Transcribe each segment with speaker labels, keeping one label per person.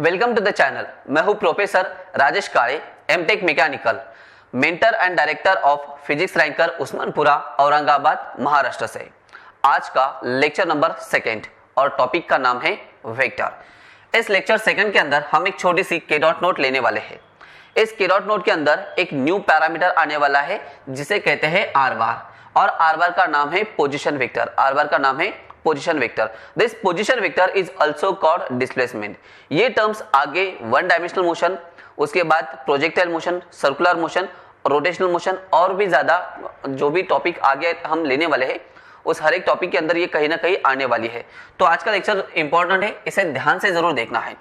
Speaker 1: Welcome to the channel. मैं हूं professor Rajesh Kale, MTech mechanical, mentor and director of physics ranker Usmanpura, Aurangabad, Maharashtra से। आज का लेक्चर नंबर 2 और टॉपिक का नाम है वेक्टर। इस लेक्चर 2 के अंदर हम एक छोटी सी के डॉट नोट लेने वाले हैं। इस के डॉट नोट के अंदर एक न्यू पैरामीटर आने वाला है जिसे कहते हैं आर बार, और आर बार का नाम है पोजीशन वेक्टर। आर बार का नाम है position vector. This position vector is also called displacement. ये टर्म्स आगे वन डायमेंशनल मोशन, उसके बाद projectile motion, circular motion, rotational motion और भी ज्यादा जो भी टॉपिक आगे हम लेने वाले हैं उस हर एक टॉपिक के अंदर ये कहीं ना कहीं आने वाली है। तो आज का लेक्चर इंपॉर्टेंट है, इसे ध्यान से जरूर देखना है।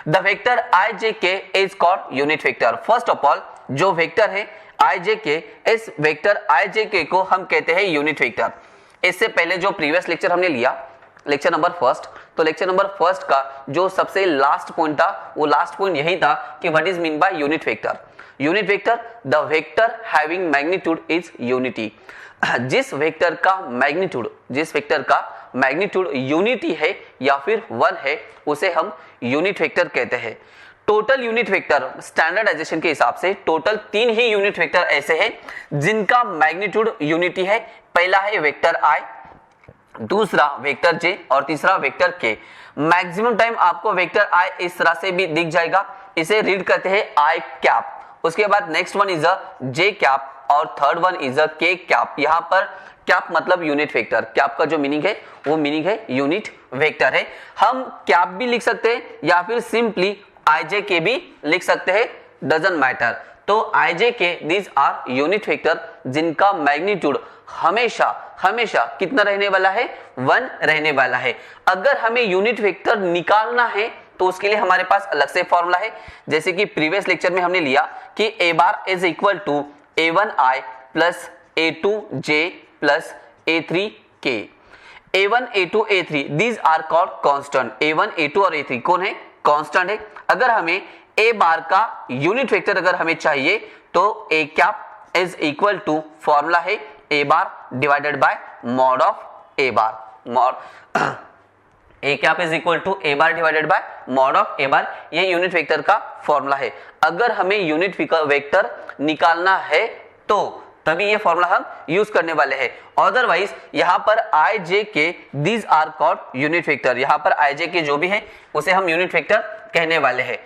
Speaker 1: द वेक्टर आई जे के is called unit vector. First of all जो वेक्टर है आई जे के, इस वेक्टर आई जे के को हम कहते हैं यूनिट वेक्टर। इससे पहले जो प्रीवियस लेक्चर हमने लिया, लेक्चर नंबर 1, तो लेक्चर नंबर 1 का जो सबसे लास्ट पॉइंट था, वो लास्ट पॉइंट यही था कि what is mean by unit vector. Unit vector, the vector having magnitude is unity. जिस वेक्टर का मैग्नीट्यूड यूनिटी है या फिर 1 है, उसे हम यूनिट वेक्टर कहते हैं। टोटल यूनिट वेक्टर स्टैंडर्डाइजेशन के हिसाब से टोटल 3 ही यूनिट वेक्टर ऐसे हैं जिनका मैग्नीट्यूड यूनिटी है। पहला है वेक्टर आई, दूसरा वेक्टर जे और तीसरा वेक्टर के। मैक्सिमम टाइम आपको वेक्टर आई इस तरह से भी दिख जाएगा, इसे रीड करते हैं आई कैप। उसके बाद next one is a J cap और थर्ड वन इज अ के कैप। यहां पर कैप मतलब यूनिट वेक्टर। कैप का जो मीनिंग है वो मीनिंग है यूनिट वेक्टर है। हम कैप भी लिख सकते हैं या फिर सिंपली आई जे के भी लिख सकते हैं, डजंट मैटर। तो आई J K these are unit vector जिनका मैग्नीट्यूड हमेशा कितना रहने वाला है, 1 रहने वाला है। अगर हमें यूनिट वेक्टर निकालना है तो उसके लिए हमारे पास अलग से फॉर्मूला है। जैसे कि प्रीवियस लेक्चर में हमने लिया कि A bar is equal to a1i plus a2j plus a3k। a1 a2 a3 these are called constant. a1 a2 और a3 कौन है, कांस्टेंट है। अगर हमें ए बार का यूनिट वेक्टर अगर हमें चाहिए तो A cap is equal to formula है A bar divided by mod of A bar. Mod A cap is equal to A bar divided by mod of A bar, ये यूनिट वेक्टर का formula है। अगर हमें unit vector निकालना है तो तभी ये फॉर्मूला हम यूज करने वाले हैं। अदरवाइज यहां पर I J K these are called unit vector. यहां पर आई जे के जो भी है उसे हम यूनिट वेक्टर कहने वाले हैं।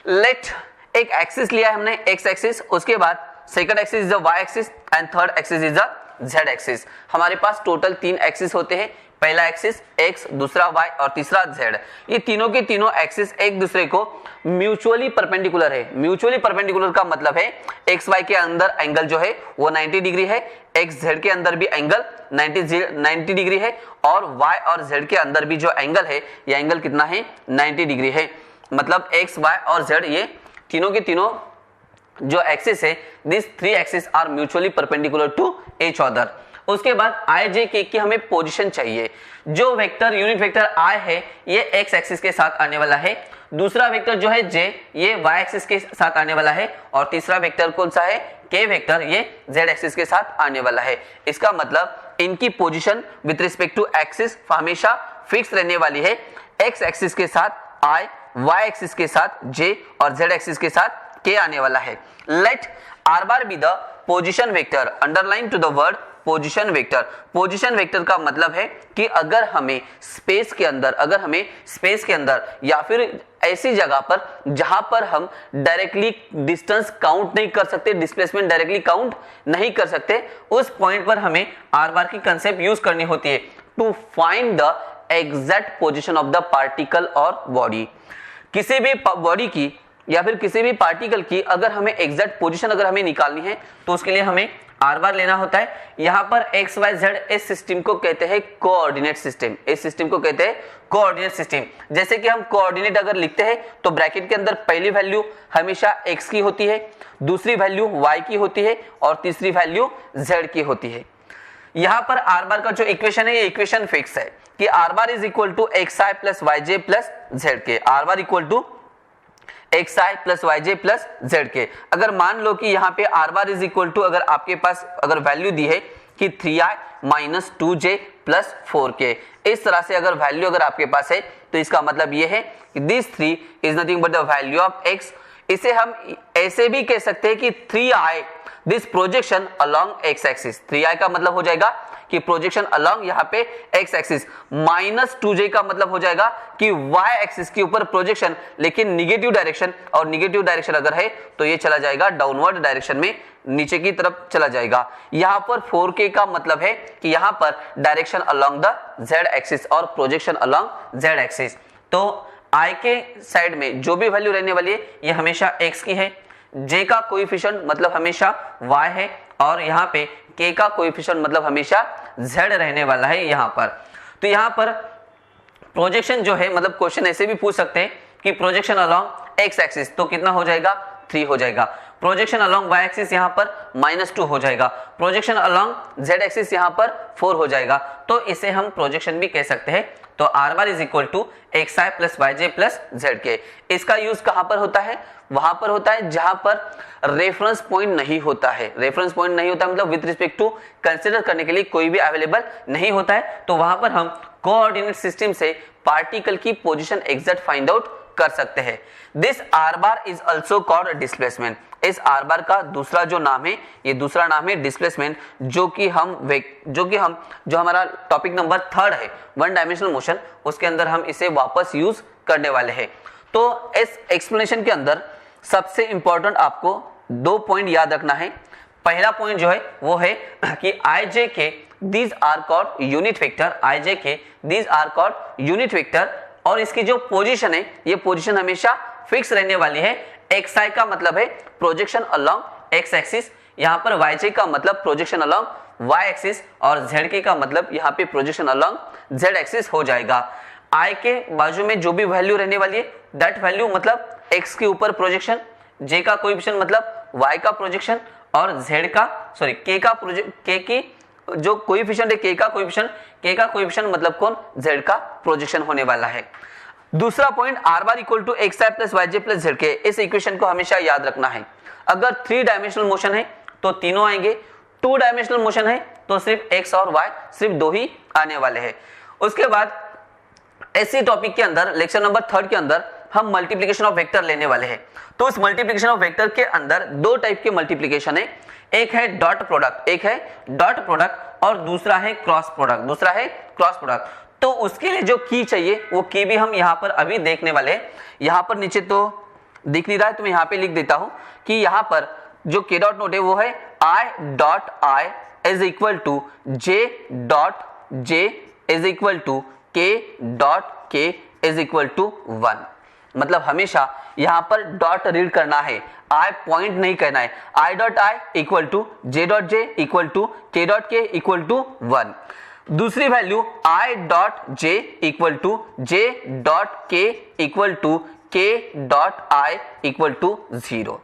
Speaker 1: लेट एक एक्सिस लिया है हमने, एक्स एक्सिस, उसके बाद second axis is the Y axis and third axis is the Z axis. हमारे पास टोटल 3 एक्सिस होते हैं। पहला एक्सिस एक्स, दूसरा वाई और तीसरा जेड। ये तीनों के तीनों एक्सिस एक दूसरे को म्यूचुअली परपेंडिकुलर है। म्यूचुअली परपेंडिकुलर का मतलब है एक्स वाई के अंदर एंगल जो है वो 90 डिग्री है, एक्स जेड के अंदर भी एंगल 90 डिग्री है, और वाई और जेड के अंदर भी जो एंगल है ये एंगल कितना है, 90 डिग्री है। मतलब एक्स वाई और जेड ये तीनों के तीनों जो एक्सिस है, this 3 axis are mutually perpendicular to each other. उसके बाद आई जे के की हमें पोजीशन चाहिए। जो वेक्टर यूनिट वेक्टर आई है ये एक्स एक्सिस के साथ आने वाला है, दूसरा वेक्टर जो है जे ये वाई एक्सिस के साथ आने वाला है, और तीसरा वेक्टर कौन सा है, के वेक्टर, ये जेड एक्सिस के साथ आने वाला है। इसका मतलब इनकी position with respect to axis हमेशा फिक्स रहने वाली है। एक्स एक्सिस के साथ आई, वाई एक्सिस के साथ जे और जेड एक्सिस के साथ के आने वाला है। Let R bar be the position vector. Underline to the word position vector. Position vector का मतलब है कि अगर हमें स्पेस के अंदर या फिर ऐसी जगह पर जहां पर हम डायरेक्टली डिस्टेंस काउंट नहीं कर सकते, डिस्प्लेसमेंट डायरेक्टली काउंट नहीं कर सकते, उस पॉइंट पर हमें आर बार की कंसेप्ट यूज करनी होती है to find the exact position of the particle और बॉडी। किसी भी बॉडी की या फिर किसी भी पार्टिकल की अगर हमें एग्जैक्ट पोजीशन अगर हमें निकालनी है तो उसके लिए हमें आर बार लेना होता है। यहां पर एक्स वाई जेड इस सिस्टम को कहते हैं कोऑर्डिनेट सिस्टम। इस सिस्टम को कहते हैं कोऑर्डिनेट सिस्टम। जैसे कि हम कोऑर्डिनेट अगर लिखते हैं तो ब्रैकेट के अंदर पहली वैल्यू हमेशा एक्स की होती है, दूसरी वैल्यू वाई की होती है और तीसरी वैल्यू जेड की होती है। यहां पर आर बार का जो इक्वेशन है ये इक्वेशन फिक्स है कि R bar is equal to X I plus Y J plus Z K. R bar equal to X I plus Y J plus Z K. अगर मान लो कि यहाँ पे R bar is equal to अगर आपके पास अगर वैल्यू दी है कि 3i minus 2j plus 4k, इस तरह से अगर वैल्यू अगर आपके पास है तो तो इसका मतलब ये है कि this 3 is nothing but the value of x। इसे हम ऐसे भी कह सकते हैं कि 3i this projection along x axis. 3i का मतलब हो जाएगा कि प्रोजेक्शन अलोंग यहाँ पे x एक्सिस, माइनस 2j का मतलब हो जाएगा कि y एक्सिस के ऊपर प्रोजेक्शन, लेकिन निगेटिव डायरेक्शन, और निगेटिव डायरेक्शन अगर है तो ये चला जाएगा डाउनवर्ड डायरेक्शन में, नीचे की तरफ चला जाएगा। यहाँ पर 4k का मतलब है कि यहाँ पर direction along the z axis और प्रोजेक्शन अलोंग z एक्सिस। तो i के साइड में जो भी वैल्यू रहने वाली है ये हमेशा x की है, j का कोएफिशिएंट मतलब हमेशा y है, और यहाँ पे k का कोएफिशिएंट मतलब हमेशा z रहने वाला है यहाँ पर। तो यहाँ पर प्रोजेक्शन जो है, मतलब क्वेश्चन ऐसे भी पूछ सकते हैं कि प्रोजेक्शन अलोंग x एक्सिस तो कितना हो जाएगा, 3 हो जाएगा। प्रोजेक्शन अलोंग y एक्सिस यहाँ पर -2 हो जाएगा। प्रोजेक्शन अलोंग z एक्सिस यहाँ पर 4 हो जाएगा। तो इसे हम प्रोजेक्शन भी कह सकते हैं। तो r bar is equal to xi plus yj plus zk। इसका यूज कहां पर होता है, वहां पर होता है जहां पर रेफरेंस पॉइंट नहीं होता है। रेफरेंस पॉइंट नहीं होता मतलब विद रिस्पेक्ट टू कंसीडर करने के लिए कोई भी अवेलेबल नहीं होता है, तो वहां पर हम कोऑर्डिनेट सिस्टम से पार्टिकल की पोजीशन एग्जैक्ट फाइंड आउट कर सकते हैं। This are bar is also called displacement. इस आर बार का दूसरा जो नाम है, ये दूसरा नाम है डिस्प्लेसमेंट, जो हमारा टॉपिक नंबर 3 है, वन डायमेंशनल मोशन, उसके अंदर हम इसे वापस यूज करने वाले हैं। तो इस एक्सप्लेनेशन के अंदर सबसे इंपॉर्टेंट आपको 2 पॉइंट याद रखना है। पहला पॉइंट जो है वो है कि I J K these are called unit vector, I J K these are called unit vector, और इसकी जो पोजीशन है ये पोजीशन हमेशा फिक्स रहने वाली है। xi का मतलब है प्रोजेक्शन अलोंग x एक्सिस, यहाँ पर yj का मतलब प्रोजेक्शन अलोंग y एक्सिस, और zk का मतलब यहाँ पे प्रोजेक्शन अलोंग z एक्सिस हो जाएगा। i के बाजू में जो भी वैल्यू रहने वाली है दैट वैल्यू मतलब x के ऊपर प्रोजेक्शन, j का कोएफिशिएंट मतलब y का प्रोजेक्शन, और k की जो कोएफिशिएंट है k का कोएफिशिएंट मतलब कौन, z का प्रोजेक्शन होने वाला है। दूसरा point r bar equal to xi plus yj plus zk, इस इक्वेशन को हमेशा याद रखना है। अगर 3 डायमेंशनल मोशन है तो तीनों आएंगे, 2 डायमेंशनल मोशन है तो सिर्फ x और y सिर्फ 2 ही आने वाले हैं। उसके बाद ऐसे टॉपिक के अंदर लेक्चर नंबर 3 के अंदर हम मल्टीप्लिकेशन ऑफ वेक्टर लेने वाले हैं। तो इस मल्टीप्लिकेशन ऑफ वेक्टर के अंदर 2 टाइप के मल्टीप्लिकेशन है, एक है डॉट प्रोडक्ट और दूसरा है क्रॉस प्रोडक्ट। तो उसके लिए जो की चाहिए वो की भी हम यहाँ पर अभी देखने वाले हैं। यहाँ पर नीचे तो दिख नहीं रहा है तो मैं यहाँ पे लिख देता हूँ कि यहाँ पर जो k डॉट नोट है वो है I is equal to J is equal to K is equal to 1। मतलब हमेशा यहाँ पर डॉट रीड करना है, I पॉइंट नहीं कहना है। I equal to J equal to K equal to 1। दूसरी value I.J equal to J.K equal to K.I equal to 0।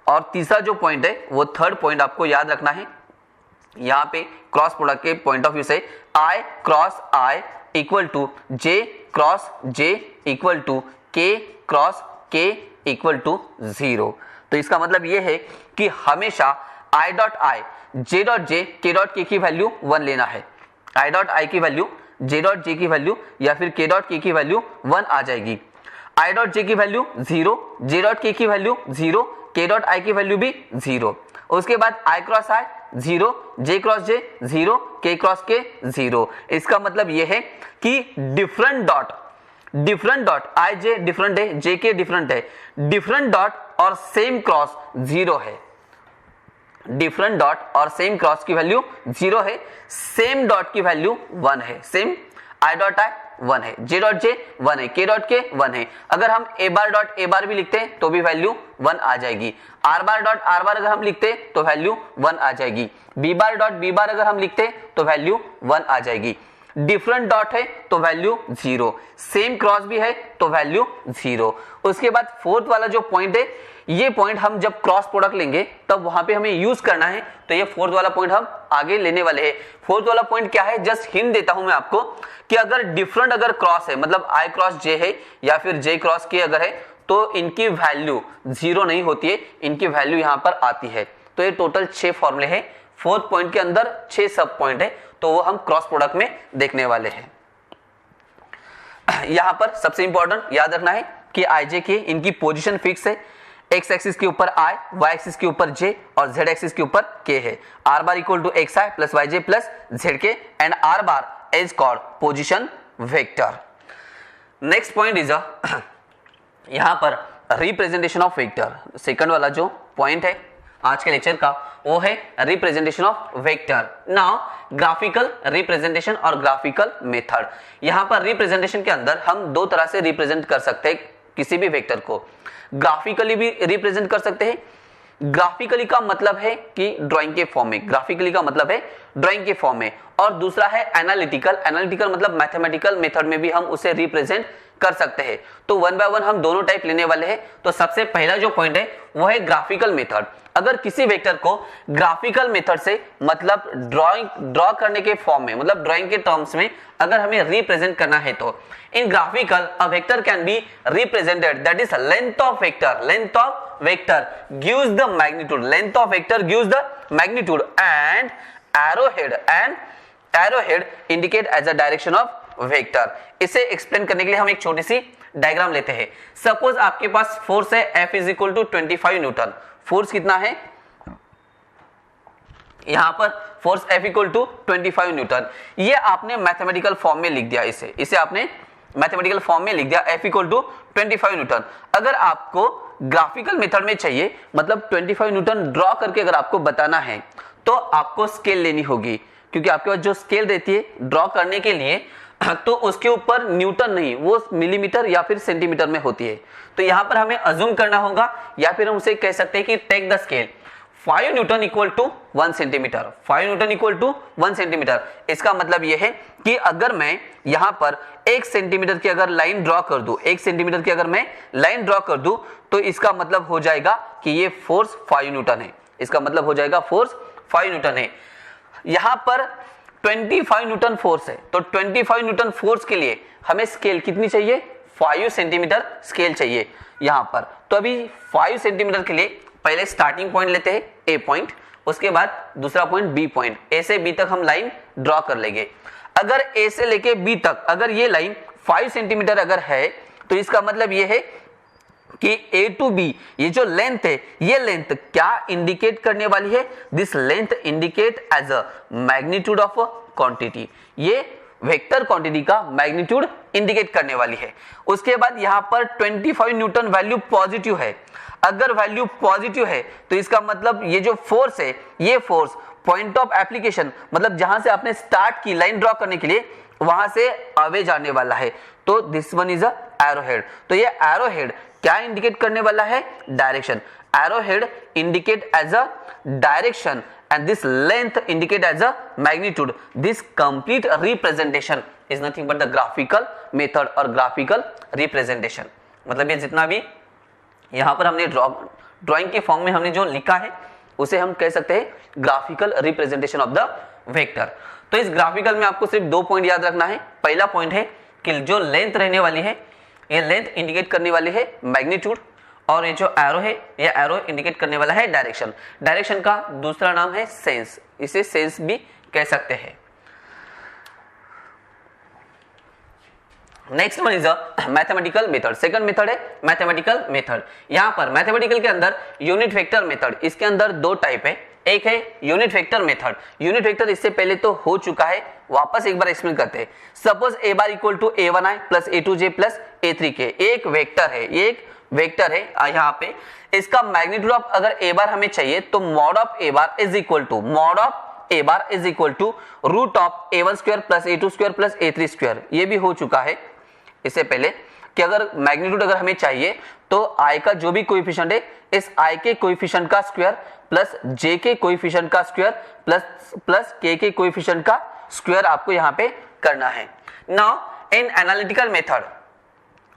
Speaker 1: और तीसरा जो पॉइंट है वो 3rd पॉइंट आपको याद रखना है। यहाँ पे क्रॉस प्रोडक्ट के पॉइंट ऑफ व्यू से I cross I equal to J cross J equal to K cross K equal to 0। तो इसका मतलब ये है कि हमेशा I.I J.J K.K की वैल्यू 1 लेना है। I.I की वैल्यू J.J की वैल्यू या फिर K.K की वैल्यू 1 आ जाएगी। I.J की वैल्यू 0, J.K की वैल्यू 0, K.I की वैल्यू भी 0। उसके बाद I cross I 0, J cross J 0, K cross K 0। इसका मतलब यह है कि different dot I J different है, J K डिफरेंट है, डिफरेंट डॉट और सेम क्रॉस 0 है। डिफरेंट डॉट और सेम क्रॉस की वैल्यू 0 है, सेम डॉट की वैल्यू 1 है। सेम I.I 1 है, J.J 1 है, K.K 1 है। अगर हम A बार डॉट A बार भी लिखते हैं तो भी वैल्यू 1 आ जाएगी। R बार डॉट R बार अगर हम लिखते हैं तो वैल्यू 1 आ जाएगी। B बार डॉट B बार अगर हम लिखते हैं तो वैल्यू 1 आ जाएगी। डिफरेंट डॉट है तो वैल्यू 0, सेम क्रॉस भी है तो वैल्यू 0। उसके बाद 4th वाला जो पॉइंट है, ये पॉइंट हम जब क्रॉस प्रोडक्ट लेंगे तब वहां पे हमें यूज करना है, तो ये 4th वाला पॉइंट हम आगे लेने वाले हैं। 4th वाला पॉइंट क्या है, जस्ट हिंट देता हूं मैं आपको कि अगर डिफरेंट अगर क्रॉस है मतलब I क्रॉस J है या फिर J क्रॉस K अगर है तो इनकी वैल्यू 0 नहीं होती है, इनकी वैल्यू यहां पर आती है। तो ये टोटल 6 फॉर्मूले हैं। 4th पॉइंट के अंदर 6 सब पॉइंट है, तो वो हम क्रॉस प्रोडक्ट में देखने वाले हैं। यहां पर सबसे इंपॉर्टेंट याद रखना है कि IJ के इनकी पोजीशन फिक्स है, x एक्सिस के ऊपर I, y एक्सिस के ऊपर J और z एक्सिस के ऊपर K है। r bar equal to xi plus yj plus zk and r bar is called position vector. Next point is यहां पर रिप्रेजेंटेशन ऑफ वेक्टर। सेकंड वाला जो पॉइंट है आज के लेक्चर का वो है representation of vector. Now graphical representation और ग्राफिकल मेथड। यहां पर रिप्रेजेंटेशन के अंदर हम दो तरह से रिप्रेजेंट कर सकते हैं किसी भी वेक्टर को। ग्राफिकली भी रिप्रेजेंट कर सकते हैं। ग्राफिकली का मतलब है कि ड्राइंग के फॉर्म में, ग्राफिकली का मतलब है ड्राइंग के फॉर्म में, और दूसरा है एनालिटिकल। एनालिटिकल मतलब मैथमेटिकल मेथड में भी हम उसे रिप्रेजेंट कर सकते हैं। तो वन बाय वन हम दोनों टाइप लेने वाले हैं। तो सबसे पहला जो पॉइंट है वो है ग्राफिकल मेथड। अगर किसी वेक्टर को ग्राफिकल मेथड से मतलब ड्रॉ करने के फॉर्म में, मतलब ड्राइंग के टर्म्स में अगर हमें रिप्रेजेंट करना है तो in graphical a vector can be represented, that is length of vector. Length of vector gives the magnitude, length of vector gives the magnitude and arrowhead indicate as a direction of vector. इसे explain करने के लिए हम एक छोटी C diagram लेते हैं। Suppose आपके पास फोर्स है F is equal to 25 newton. Force कितना है यहां पर? Force F equal to 25 newton. ये आपने मैथमेटिकल फॉर्म में लिख दिया, इसे आपने मैथमेटिकल फॉर्म में लिख दिया F इक्वल टू 25 न्यूटन। अगर आपको ग्राफिकल मेथड में चाहिए, मतलब 25 न्यूटन ड्रॉ करके अगर आपको बताना है तो आपको स्केल लेनी होगी, क्योंकि आपके पास जो स्केल रहती है ड्रॉ करने के लिए तो उसके ऊपर न्यूटन नहीं, वो मिलीमीटर या फिर सेंटीमीटर में होती है। तो यहां पर हमें अज्यूम करना होगा, या फिर हम उसे कह सकते हैं कि take the scale 5 newton equal to 1 centimetre. 5 newton equal to 1 centimetre. इसका मतलब यह है कि अगर मैं यहां पर 1 सेंटीमीटर की अगर लाइन ड्रॉ कर दूं, 1 सेंटीमीटर की अगर मैं लाइन ड्रॉ कर दूं, तो इसका मतलब हो जाएगा कि ये फोर्स 5 न्यूटन है। इसका मतलब हो जाएगा फोर्स 5 न्यूटन है। यहां पर 25 न्यूटन फोर्स है, तो 25 न्यूटन फोर्स के लिए हमें स्केल कितनी चाहिए? 5 सेंटीमीटर स्केल चाहिए यहां पर। तो अभी 5 सेंटीमीटर के लिए पहले स्टार्टिंग पॉइंट लेते हैं ए पॉइंट, उसके बाद दूसरा पॉइंट बी पॉइंट। ए से बी तक हम लाइन ड्रॉ कर लेंगे। अगर ए से लेके बी तक अगर ये लाइन 5 सेंटीमीटर अगर है, तो इसका मतलब ये है कि ए टू बी ये जो लेंथ है, ये लेंथ क्या इंडिकेट करने वाली है? This length indicate as a magnitude of quantity. ये वेक्टर क्वांटिटी का मैग्नीट्यूड इंडिकेट करने वाली है। उसके बाद यहां पर 25 न्यूटन वैल्यू पॉजिटिव है। अगर वैल्यू पॉजिटिव है तो इसका मतलब ये जो फोर्स है, ये फोर्स पॉइंट ऑफ एप्लीकेशन, मतलब जहां से आपने स्टार्ट की लाइन ड्रॉ करने के लिए, वहां से अवे जाने वाला है। तो this one is a arrowhead. तो ये एरोहेड क्या इंडिकेट करने वाला है? Direction. Arrowhead indicate as a direction and this length indicate as a magnitude. This complete representation is nothing but the graphical method और graphical representation। मतलब ये जितना भी यहाँ पर हमने ड्राइंग के फॉर्म में हमने जो लिखा है उसे हम कह सकते हैं graphical representation of the vector. तो इस ग्राफिकल में आपको सिर्फ 2 पॉइंट याद रखना है। पहला पॉइंट है कि जो लेंथ रहने वाली है, ये लेंथ इंडिकेट करने वाली है मैग्नीट्यूड, और ये जो एरो है, ये एरो इंडिकेट करने वाला है डायरेक्शन। डायरेक्शन का दूसरा नाम है सेंस, इसे सेंस भी कह सकते हैं। Next one is a mathematical method. Second method है मैथमेटिकल मेथड। यहां पर मैथमेटिकल के अंदर यूनिट वेक्टर मेथड, इसके अंदर 2 टाइप है। एक है unit vector method. Unit vector इससे पहले तो हो चुका है, वापस एक बार एक्सप्लेन करते हैं। Suppose A bar equal to a1i plus a2j plus a3k। एक वेक्टर है, ये एक वेक्टर है यहाँ पे। इसका मैग्नीट्यूड ऑफ अगर ए बार हमें चाहिए तो mod of A bar is equal to root of a1 square plus a2 square plus a3 square. ये भी हो चुका है इससे पहले कि अगर मैग्नीट्यूड अगर हमें चाहिए तो i का जो भी कोएफिशिएंट है, इस i के कोएफिशिएंट का स्क्वायर प्लस j के कोएफिशिएंट का स्क्वायर प्लस k के कोएफिशिएंट का स्क्वायर आपको यहाँ पे करना है। नाउ इन एनालिटिकल मेथड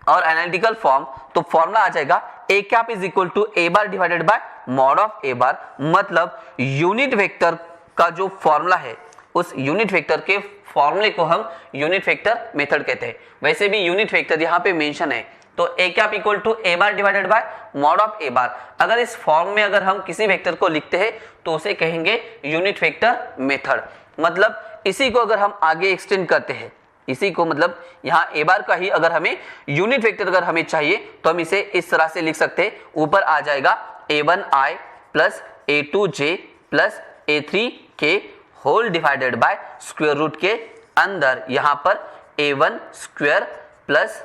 Speaker 1: और एनालिटिकल फॉर्म, तो फॉर्मूला आ जाएगा A cap is equal to A bar divided by mod of A bar. मतलब यूनिट वेक्टर का जो फॉर्मूला है, उस यूनिट वेक्टर के फॉर्मूले को हम यूनिट वेक्टर मेथड कहते हैं। वैसे भी यूनिट वेक्टर यहाँ पे मेंशन है, तो A cap equal to A bar divided by mod of A bar. अगर इस फॉर्म में अगर हम किसी वेक्टर को लिखते हैं तो उसे कहेंगे यूनिट वेक्टर मेथड। मतलब इसी को अगर हम आगे एक्सटेंड करते हैं इसी को मतलब यहाँ ए बार का ही अगर हमें यूनिट वेक्टर अगर हमें चाहिए तो हम इसे इस तरह से लिख सकते हैं, ऊपर आ जाएगा a1i plus a2j plus a3k whole divided by square root के अंदर यहाँ पर a1 square plus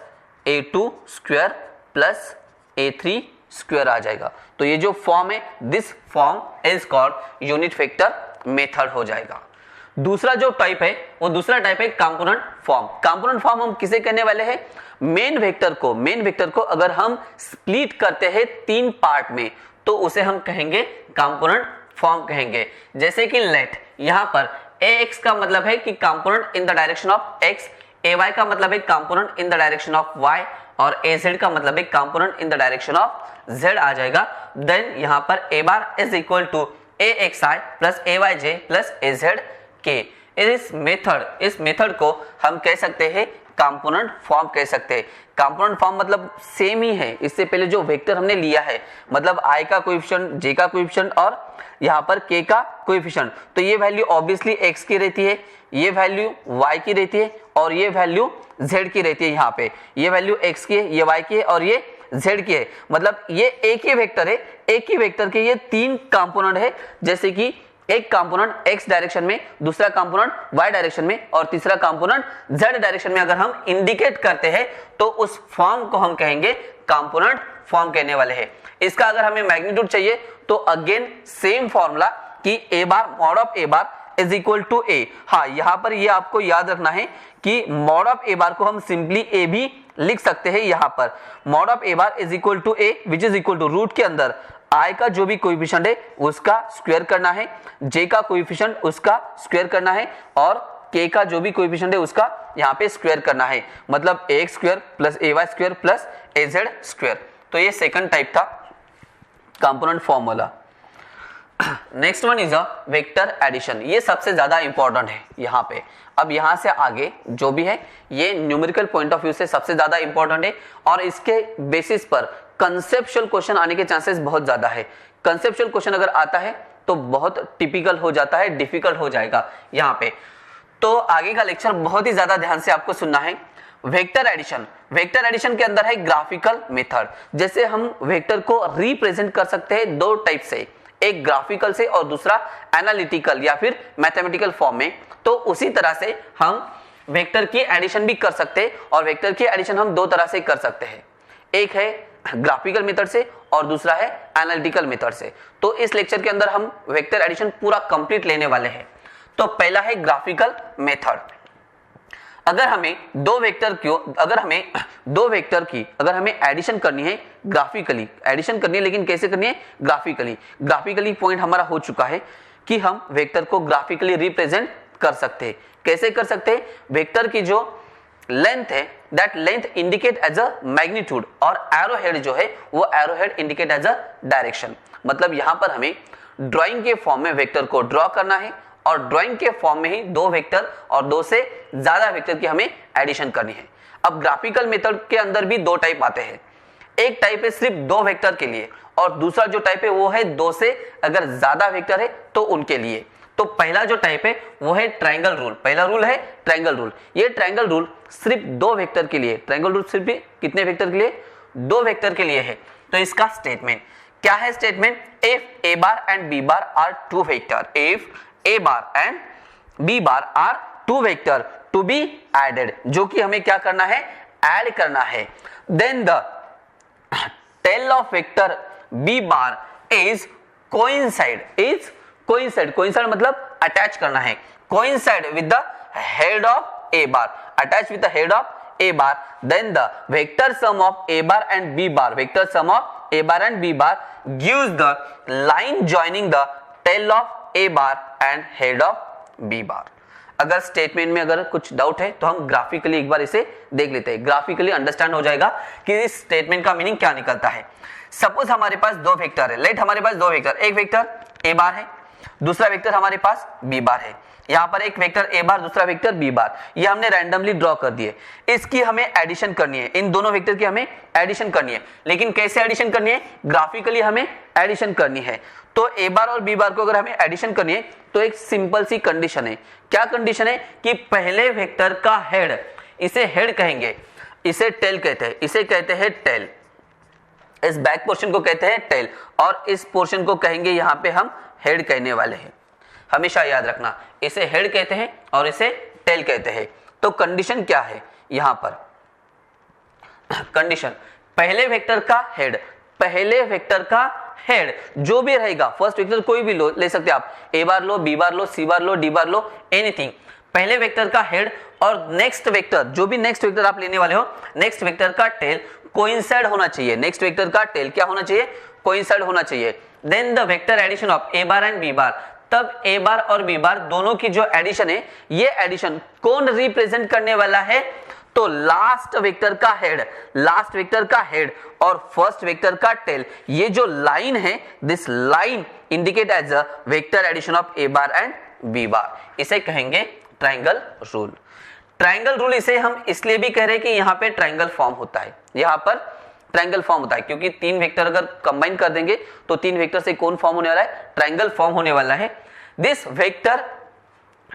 Speaker 1: a2 square plus a3 square आ जाएगा। तो ये जो फॉर्म है, this form is called unit vector method हो जाएगा। दूसरा जो टाइप है वो दूसरा टाइप है कंपोनेंट फॉर्म। कंपोनेंट फॉर्म हम किसे कहने वाले हैं? मेन वेक्टर को अगर हम स्प्लिट करते हैं 3 पार्ट में तो उसे हम कहेंगे कंपोनेंट फॉर्म कहेंगे। जैसे कि लेट यहाँ पर ax का मतलब है कि component in the direction of x, ay का मतलब है component in the direction of y और az का मतलब है component in the direction of z आ जाएगा। देन यहाँ पर a bar is equal to axi plus ayj plus azk। इस मेथड को हम कह सकते हैं कंपोनेंट फॉर्म कह सकते हैं। कंपोनेंट फॉर्म मतलब सेम ही है, इससे पहले जो वेक्टर हमने लिया है मतलब i का कोएफिशिएंट, j का कोएफिशिएंट और यहाँ पर k का कोएफिशिएंट, तो ये वैल्यू ऑब्वियसली x की रहती है, ये वैल्यू y की रहती है और ये वैल्यू z की रहती है। यहाँ पे ये वैल्यू x की है, ये y की है और ये z की है। मतलब ये एक ही वेक्टर है, एक ही वेक्टर के ये 3 कंपोनेंट है, जैसे कि एक कंपोनेंट x डायरेक्शन में, दूसरा कंपोनेंट y डायरेक्शन में और तीसरा कंपोनेंट z डायरेक्शन में अगर हम इंडिकेट करते हैं तो उस फॉर्म को हम कहेंगे कंपोनेंट फॉर्म कहने वाले हैं। इसका अगर हमें मैग्नीट्यूड चाहिए तो अगेन सेम फॉर्मूला कि a bar mod of a bar is equal to a। हाँ, यहाँ पर ये आपको याद रखना है कि मॉड ऑफ a बार को हम सिंपली a भी लिख सकते हैं। यहाँ पर mod of a bar is equal to a which is equal to root के अंदर i का जो भी कोएफिशिएंट है उसका स्क्वायर करना है, j का कोएफिशिएंट उसका स्क्वायर करना है और k का जो भी कोएफिशिएंट है उसका यहाँ पे स्क्वायर करना है। मतलब ax square plus ay square plus az square. तो ये सेकंड टाइप था component formula. Next one is a vector addition. ये सबसे ज्यादा इंपॉर्टेंट है यहाँ पे। अब यहाँ से आगे जो भी है ये न्यूमेरिकल पॉइंट ऑफ व्यू से सबसे ज्यादा इंपॉर्टेंट है और इसके बेसिस पर कंसेप्चुअल क्वेश्चन आने के चांसेस बहुत ज्यादा है। कंसेप्चुअल क्वेश्चन अगर आता है तो बहुत टिपिकल हो जाता है, डिफिकल्ट हो जाएगा यहाँ पे। तो आगे का लेक्चर बहुत ही ज्यादा ध्यान से आपको सुनना है। वेक्टर एडिशन के अंदर है ग्राफिकल मेथड। जैसे हम वेक्टर को रिप्रेजेंट कर सकते हैं 2 टाइप से, एक ग्राफिकल से और दूसरा एनालिटिकल या फिर मैथमेटिकल फॉर्म में। तो उसी तरह से हम वेक्टर की एडिशन भी कर सकते हैं और वेक्टर की एडिशन हम 2 तरह से कर सकते हैं, एक है ग्राफिकल मेथड से और दूसरा है एनालिटिकल मेथड से। तो इस लेक्चर के अंदर हम वेक्टर एडिशन पूरा कंप्लीट लेने वाले हैं। तो पहला है ग्राफिकल मेथड। अगर हमें दो वेक्टर की अगर हमें एडिशन करनी है ग्राफिकली, एडिशन करनी है लेकिन कैसे करनी है? ग्राफिकली पॉइंट हमारा हो चुका है कि हम वेक्टर को ग्राफिकली रिप्रेजेंट कर सकते हैं। कैसे कर सकते हैं? वेक्टर की जो लेंथ है that length indicate as a magnitude और एरो हेड जो है वो arrow head indicate as a direction. मतलब यहां पर हमें ड्राइंग के फॉर्म में वेक्टर को ड्रॉ करना है और ड्राइंग के फॉर्म में ही 2 वेक्टर और 2 से ज्यादा वेक्टर की हमें एडिशन करनी है। अब ग्राफिकल मेथड के अंदर भी 2 टाइप आते हैं। एक टाइप है सिर्फ 2 वेक्टर के लिए और दूसरा जो टाइप है वो है 2 से अगर ज्यादा वेक्टर है तो उनके लिए। तो पहला जो टाइप है वो है ट्रायंगल रूल। पहला रूल है ट्रायंगल रूल। ये ट्रायंगल रूल सिर्फ 2 वेक्टर के लिए, ट्रायंगल रूल सिर्फ कितने वेक्टर के लिए? 2 वेक्टर के लिए है। तो इसका स्टेटमेंट क्या है? Statement if A bar and B bar are 2 vector, if A bar and B bar are 2 vector to be added, जो कि हमें क्या करना है? ऐड करना है। Then the tail of vector B bar is coincide मतलब अटैच करना है, coincide with the head of A bar, attach with the head of A bar. Then the vector sum of A bar and B bar, vector sum of A bar and B bar gives the line joining the tail of A bar and head of B bar. अगर statement में अगर कुछ doubt है तो हम graphically एक बार इसे देख लेते हैं, ग्राफिकली अंडरस्टैंड हो जाएगा कि इस स्टेटमेंट का मीनिंग क्या निकलता है। सपोज हमारे पास 2 वेक्टर है, लेट हमारे पास 2 वेक्टर, एक वेक्टर ए बार है, दूसरा वेक्टर हमारे पास बी बार है। यहाँ पर एक वेक्टर ए बार, दूसरा वेक्टर बी बार, ये हमने रैंडमली ड्रॉ कर दिए। इसकी हमें एडिशन करनी है, इन दोनों वेक्टर की हमें एडिशन करनी है। लेकिन कैसे एडिशन करनी है? ग्राफिकली हमें एडिशन करनी है। तो ए बार और बी बार को अगर हमें एडिशन करनी है तो एक सिंपल सी कंडीशन है। क्या कंडीशन है? कि पहले वेक्टर का हेड, इसे हेड कहेंगे, इसे टेल कहते हैं, इसे कहते हैं टेल, इस बैक पोर्शन को कहते हैं टेल, और इस पोर्शन को कहेंगे यहां पे हम हेड कहने वाले हैं। हमेशा याद रखना, इसे हेड कहते हैं और इसे टेल कहते हैं। तो कंडीशन क्या है यहां पर? कंडीशन पहले वेक्टर का हेड, पहले वेक्टर का हेड जो भी रहेगा, फर्स्ट वेक्टर कोई भी ले सकते हैं आप, ए बार लो, बी बार लो, सी बार लो, डी बार लो, एनीथिंग। पहले वेक्टर का हेड और नेक्स्ट वेक्टर, जो भी नेक्स्ट वेक्टर आप लेने वाले हो, नेक्स्ट वेक्टर का टेल कोइंसाइड होना चाहिए। नेक्स्ट वेक्टर का टेल क्या होना चाहिए? कोइंसाइड होना चाहिए। Then the vector addition of A bar and B bar, तब ए बार और बी बार दोनों की जो एडिशन है, ये एडिशन कौन रिप्रेजेंट करने वाला है? तो लास्ट वेक्टर का हेड, लास्ट वेक्टर का हेड और फर्स्ट वेक्टर का टेल, ये जो लाइन है, this line indicate as a vector addition of A bar and B bar. इसे कहेंगे ट्रायंगल रूल। ट्रायंगल रूल इसे हम इसलिए भी कह रहे हैं कि यहां पे ट्रायंगल फॉर्म होता है, यहां पर ट्रायंगल फॉर्म होता है, क्योंकि तीन वेक्टर अगर कंबाइन कर देंगे तो तीन वेक्टर से कौन फॉर्म होने वाला है? ट्रायंगल फॉर्म होने वाला है। दिस वेक्टर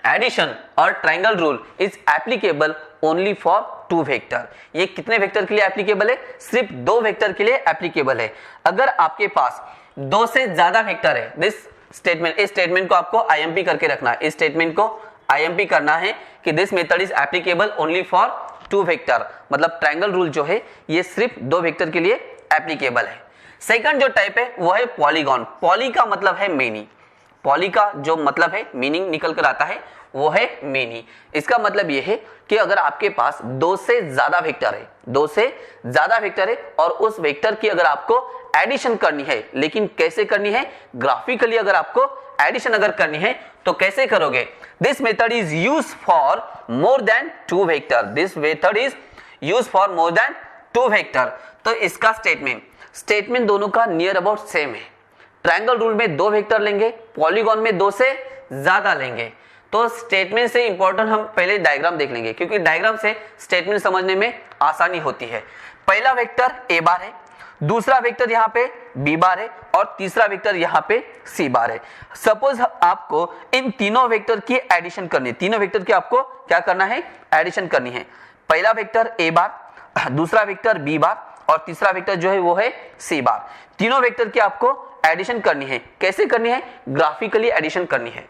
Speaker 1: एडिशन और triangle rule is applicable only for two vector. ये कितने वेक्टर के लिए एप्लीकेबल है? सिर्फ दो वेक्टर के लिए एप्लीकेबल है। अगर आपके पास दो से ज्यादा वेक्टर है, दिस स्टेटमेंट, इस स्टेटमेंट को आपको आईएमपी करके रखना है, इस स्टेटमेंट को आईएमपी करना है कि this method is applicable only for two vector. मतलब ट्रायंगल रूल जो है ये सिर्फ दो वेक्टर के लिए एप्लीकेबल है। सेकंड जो टाइप है वो है पॉलीगॉन। पॉली का मतलब है मेनी, पॉली का जो मतलब है, मीनिंग निकल कर आता है, वो है मेनी। इसका मतलब ये है कि अगर आपके पास दो से ज्यादा वेक्टर है, दो से ज्यादा वेक्टर है और उस वेक्टर की अगर आपको एडिशन करनी है, लेकिन कैसे करनी है? ग्राफिकली अगर आपको एडिशन अगर करनी है तो कैसे करोगे? This method is use for more than two vector, this method is use for more than two vector. तो इसका स्टेटमेंट दोनों का नियर अबाउट सेम है। ट्रायंगल रूल में दो वेक्टर लेंगे, पॉलीगॉन में दो से ज्यादा लेंगे। तो स्टेटमेंट से इंपॉर्टेंट हम पहले डायग्राम देख लेंगे, क्योंकि डायग्राम से स्टेटमेंट समझने में आसानी होती है। पहला वेक्टर ए बार है, दूसरा वेक्टर यहाँ पे बी बार है और तीसरा वेक्टर यहाँ पे सी बार है। सपोज आपको इन तीनों वेक्टर की एडिशन करनी है, तीनों वेक्टर की आपको क्या करना है? एडिशन करनी है। पहला वेक्टर ए बार, दूसरा वेक्टर बी बार और तीसरा वेक्टर जो है वो है सी बार। तीनों वेक्टर की आपको एडिशन करनी है। कैसे करनी है? ग्राफिकली एडिशन करनी है।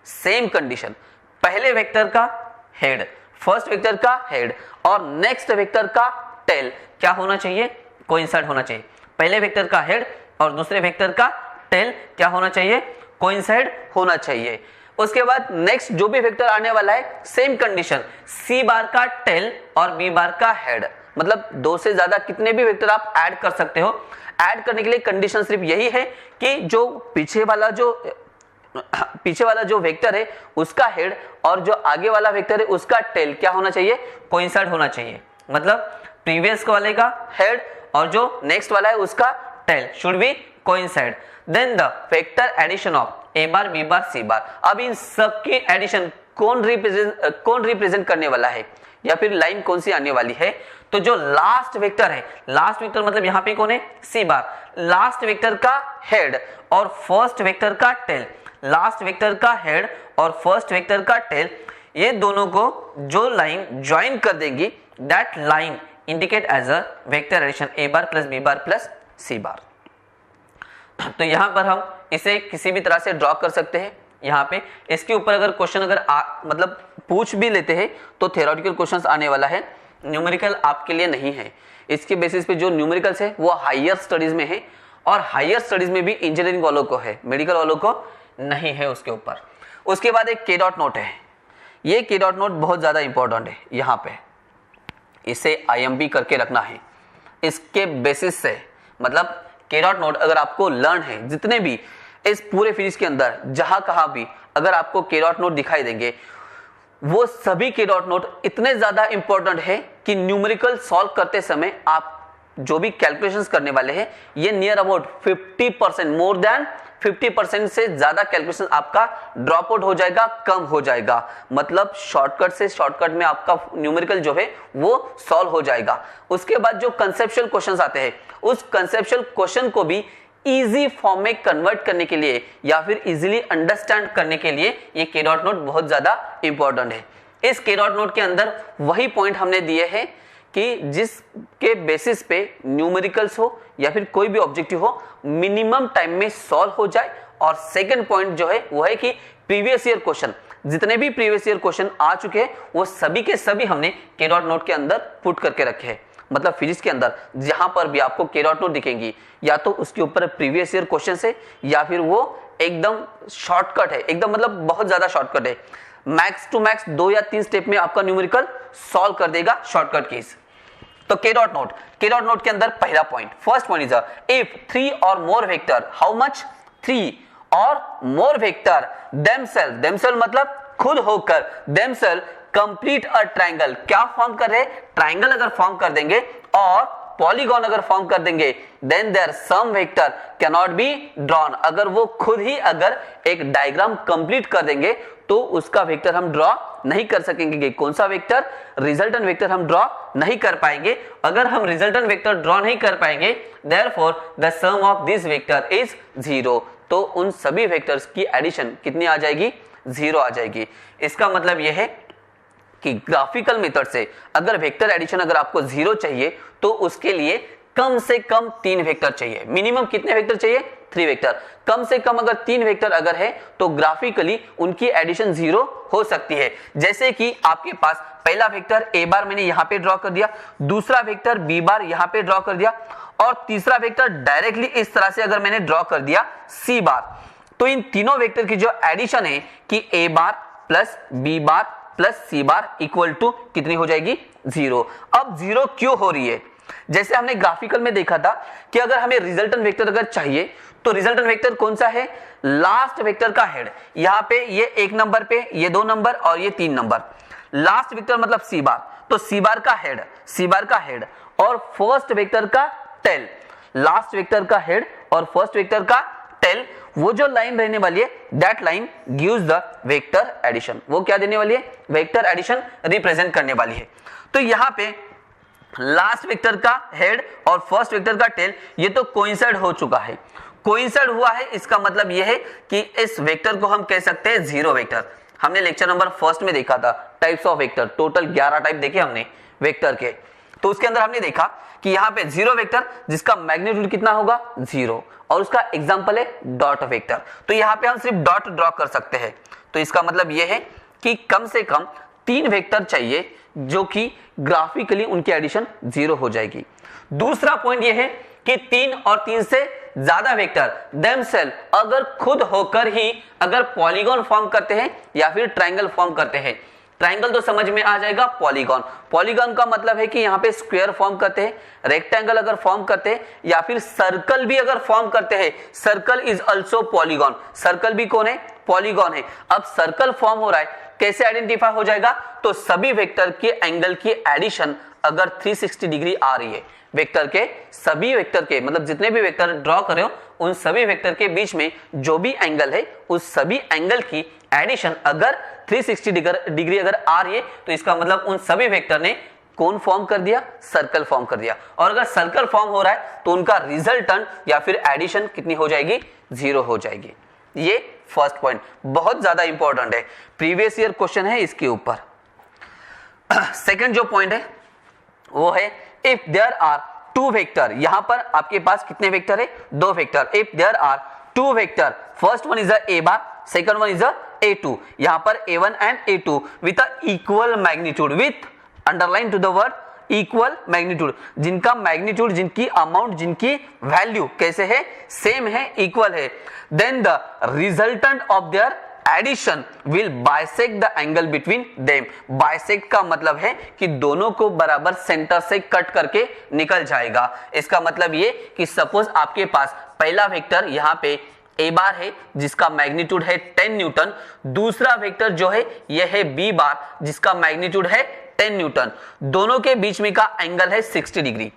Speaker 1: सेम कंडीशन, पहले वेक्टर का हेड, फर्स्ट वेक्टर का हेड और नेक्स्ट वेक्टर का टेल क्या होना चाहिए? कोइंसाइड होना चाहिए। पहले वेक्टर का हेड और दूसरे वेक्टर का टेल क्या होना चाहिए? कोइंसाइड होना चाहिए। उसके बाद नेक्स्ट जो भी वेक्टर आने वाला है, सेम कंडीशन, सी बार का टेल और बी बार का हेड। मतलब दो से ज्यादा कितने भी वेक्टर आप ऐड कर सकते हो। ऐड करने के लिए कंडीशन सिर्फ यही है कि जो पीछे वाला जो वेक्टर है उसका हेड और जो आगे वाला वेक्टर है उसका टेल क्या होना चाहिए? कोइंसाइड होना चाहिए। मतलब प्रीवियस वाले का हेड और जो नेक्स्ट वाला है उसका tail should be coincide. Then the vector addition of A bar B bar C bar. अब इन सब की एडिशन कौन रिप्रेजेंट करने वाला है, या फिर लाइन कौन सी आने वाली है? तो जो लास्ट वेक्टर है, लास्ट वेक्टर मतलब यहाँ पे कौन है? C bar. लास्ट वेक्टर का हेड और फर्स्ट वेक्टर का टेल, लास्ट वेक्टर का हेड और फर्स्ट वेक्टर का टेल, ये दोनों को जो लाइन ज्वाइन कर देंगी, that line indicate as a vector addition A bar plus B bar plus C bar. तो यहां पर हम इसे किसी भी तरह से ड्रॉ कर सकते हैं। यहाँ पे इसके ऊपर अगर क्वेश्चन मतलब पूछ भी लेते हैं तो थ्योरेटिकल क्वेश्चंस आने वाला है, न्यूमेरिकल आपके लिए नहीं है। इसके बेसिस पे जो न्यूमेरिकल्स है वो हायर स्टडीज में है, और हायर स्टडीज में भी इंजीनियरिंग वालों को है, मेडिकल वालों को नहीं है उसके ऊपर। उसके बाद एक के डॉट नोट है, ये के डॉट नोट बहुत ज्यादा इंपॉर्टेंट है। यहाँ पे इसे आईएमपी करके रखना है। इसके बेसिस से मतलब के डॉट नोट अगर आपको लर्न है, जितने भी इस पूरे फिजिक्स के अंदर जहां कहां भी अगर आपको के डॉट नोट दिखाई देंगे, वो सभी के डॉट नोट इतने ज्यादा इंपॉर्टेंट है कि न्यूमेरिकल सॉल्व करते समय आप जो भी कैलकुलेशंस करने वाले हैं ये नियर अबाउट 50%, मोर देन 50% से ज्यादा कैलकुलेशन आपका ड्रॉप आउट हो जाएगा, कम हो जाएगा। मतलब शॉर्टकट से शॉर्टकट में आपका न्यूमेरिकल जो है वो सॉल्व हो जाएगा। उसके बाद जो कंसेप्चुअल क्वेश्चंस आते हैं उस कंसेप्चुअल क्वेश्चन को भी इजी फॉर्म में कन्वर्ट करने के लिए या फिर इजीली अंडरस्टैंड करने के लिए ये के डॉट नोट बहुत ज्यादा इंपॉर्टेंट है। इस के डॉट नोट के अंदर वही पॉइंट हमने दिए हैं कि जिसके बेसिस पे न्यूमेरिकल्स हो या फिर कोई भी ऑब्जेक्टिव हो मिनिमम टाइम में सॉल्व हो जाए। और सेकंड पॉइंट जो है वो है कि प्रीवियस ईयर क्वेश्चन, जितने भी प्रीवियस ईयर क्वेश्चन आ चुके हैं वो सभी के सभी हमने के डॉट नोट के अंदर पुट करके रखे हैं। मतलब फिजिक्स के अंदर जहां पर भी आपको के डॉट नोट दिखेंगी या तो उसके ऊपर प्रीवियस ईयर क्वेश्चन है या फिर वो एकदम शॉर्टकट है, एकदम मतलब बहुत ज्यादा शॉर्टकट है। मैक्स टू मैक्स 2 या 3 स्टेप में आपका न्यूमेरिकल सॉल्व कर देगा शॉर्टकट कीज। तो के डॉट नोट के अंदर पहला point, first point is if 3 और मोर वेक्टर, हाउ मच 3 और मोर वेक्टर देमसेल्फ मतलब खुद होकर, देमसेल्फ कंप्लीट अ ट्रायंगल, क्या फॉर्म कर रहे, ट्रायंगल अगर फॉर्म कर देंगे और पॉलीगॉन अगर फॉर्म कर देंगे, then their sum vector can not be drawn, अगर वो खुद ही अगर एक डायग्राम कंप्लीट कर देंगे तो उसका वेक्टर हम ड्रॉ नहीं कर सकेंगे। कौन सा वेक्टर, रिजल्टेंट वेक्टर हम ड्रॉ नहीं कर पाएंगे। अगर हम रिजल्टेंट वेक्टर ड्रॉ नहीं कर पाएंगे therefore the sum of this vector is 0, तो उन सभी वेक्टर्स की एडिशन कितनी आ जाएगी, 0 आ जाएगी। इसका मतलब यह है कि ग्राफिकल मेथड से अगर वेक्टर एडिशन अगर आपको 0 चाहिए तो उसके लिए कम से कम 3 वेक्टर चाहिए। मिनिमम कितने वेक्टर चाहिए, 3 वेक्टर। कम से कम अगर 3 वेक्टर अगर है तो ग्राफिकली उनकी एडिशन 0 हो सकती है। जैसे कि आपके पास पहला वेक्टर ए बार मैंने यहां पे ड्रॉ कर दिया, दूसरा वेक्टर बी बार यहां पे ड्रॉ कर दिया और तीसरा वेक्टर डायरेक्टली इस तरह से अगर मैंने ड्रॉ कर दिया सी बार, तो इन तीनों वेक्टर की जो एडिशन है कि A bar plus B bar plus C bar equal to कितनी हो जाएगी, 0। अब 0 क्यों हो रही है, जैसे हमने ग्राफिकल में देखा था कि अगर हमें रिजल्टेंट वेक्टर अगर चाहिए तो रिजल्टेंट वेक्टर कौन सा है, लास्ट वेक्टर का हेड, यहां पे ये 1 नंबर पे, ये 2 नंबर और ये 3 नंबर, लास्ट वेक्टर मतलब सी बार, तो सी बार का हेड और फर्स्ट वेक्टर का टेल, लास्ट वेक्टर का हेड और फर्स्ट वेक्टर का टेल, वो जो लाइन रहने वाली है that line gives the vector addition, वो क्या देने वाली है, वेक्टर एडिशन रिप्रेजेंट करने वाली है। तो यहां पे लास्ट वेक्टर का हेड और फर्स्ट वेक्टर का टेल ये तो कोइंसाइड हो चुका है, कोइंसाइड हुआ है, इसका मतलब यह है कि इस वेक्टर को हम कह सकते हैं 0 वेक्टर। हमने लेक्चर नंबर 1 में देखा था types of vector, total 11 type देखे हमने वेक्टर के, तो उसके अंदर हमने देखा कि यहाँ पे 0 वेक्टर जिसका मैग्नीट्यूड कितना होगा, 0, और उसका एग्जांपल है डॉट वेक्टर, तो यहाँ पे हम सिर्फ डॉट ड्रॉ कर सकते हैं। तो इसका मतलब यह है कि कम से कम 3 वेक्टर चाहिए जो कि ग्राफिकली उनकी एडिशन 0 हो जाएगी। दूसरा पॉइंट यह है कि 3 और 3 से ज्यादा वेक्टर देमसेल्फ अगर खुद होकर ही अगर पॉलीगॉन फॉर्म करते हैं या फिर ट्रायंगल फॉर्म करते हैं, ट्रायंगल तो समझ में आ जाएगा, पॉलीगॉन का मतलब है कि यहाँ पे स्क्वायर फॉर्म करते हैं, रेक्टेंगल अगर फॉर्म करते हैं या फिर सर्कल भी अगर फॉर्म करते हैं, circle is also polygon, circle भी कौन है, पॉलीगॉन है। अब सर्कल फॉर्म हो रहा है, कैसे आइडेंटिफाई हो जाएगा, तो सभी वेक्टर के एंगल की एडिशन अगर 360 डिग्री आ रही है, वेक्टर के सभी वेक्टर के मतलब जितने भी वेक्टर ड्रॉ कर रहे हो उन सभी वेक्टर के बीच में जो भी एंगल है उस सभी एंगल की एडिशन अगर 360 डिग्री अगर आ रही है तो इसका मतलब उन सभी वेक्टर ने कौन फॉर्म कर दिया, सर्कल फॉर्म कर दिया। और अगर सर्कल फॉर्म हो रहा है तो उनका रिजल्टेंट या फिर एडिशन कितनी हो जाएगी, 0 हो जाएगी। ये फर्स्ट पॉइंट बहुत ज्यादा इंपॉर्टेंट है, प्रीवियस ईयर क्वेश्चन है इसके ऊपर। सेकंड जो पॉइंट है वो है इफ देयर आर 2 वेक्टर, यहां पर आपके पास कितने वेक्टर है, 2 vector. If there are 2 vector, first one is a bar, second one is a2, यहां पर a1 and a2 with a equal magnitude, with underline to the word equal magnitude, जिनका magnitude, जिनकी amount, जिनकी value कैसे है, same है, equal है, then the resultant of their addition will bisect the angle between them. Bisect का मतलब है कि दोनों को बराबर सेंटर से कट करके निकल जाएगा। इसका मतलब ये कि सपोज आपके पास पहला वेक्टर यहाँ पे ए बार है जिसका मैग्नीट्यूड है 10 न्यूटन, दूसरा वेक्टर जो है यह है बी बार जिसका मैग्नीट्यूड है 10 न्यूटन, दोनों के बीच में का एंगल है 60 डिग्री।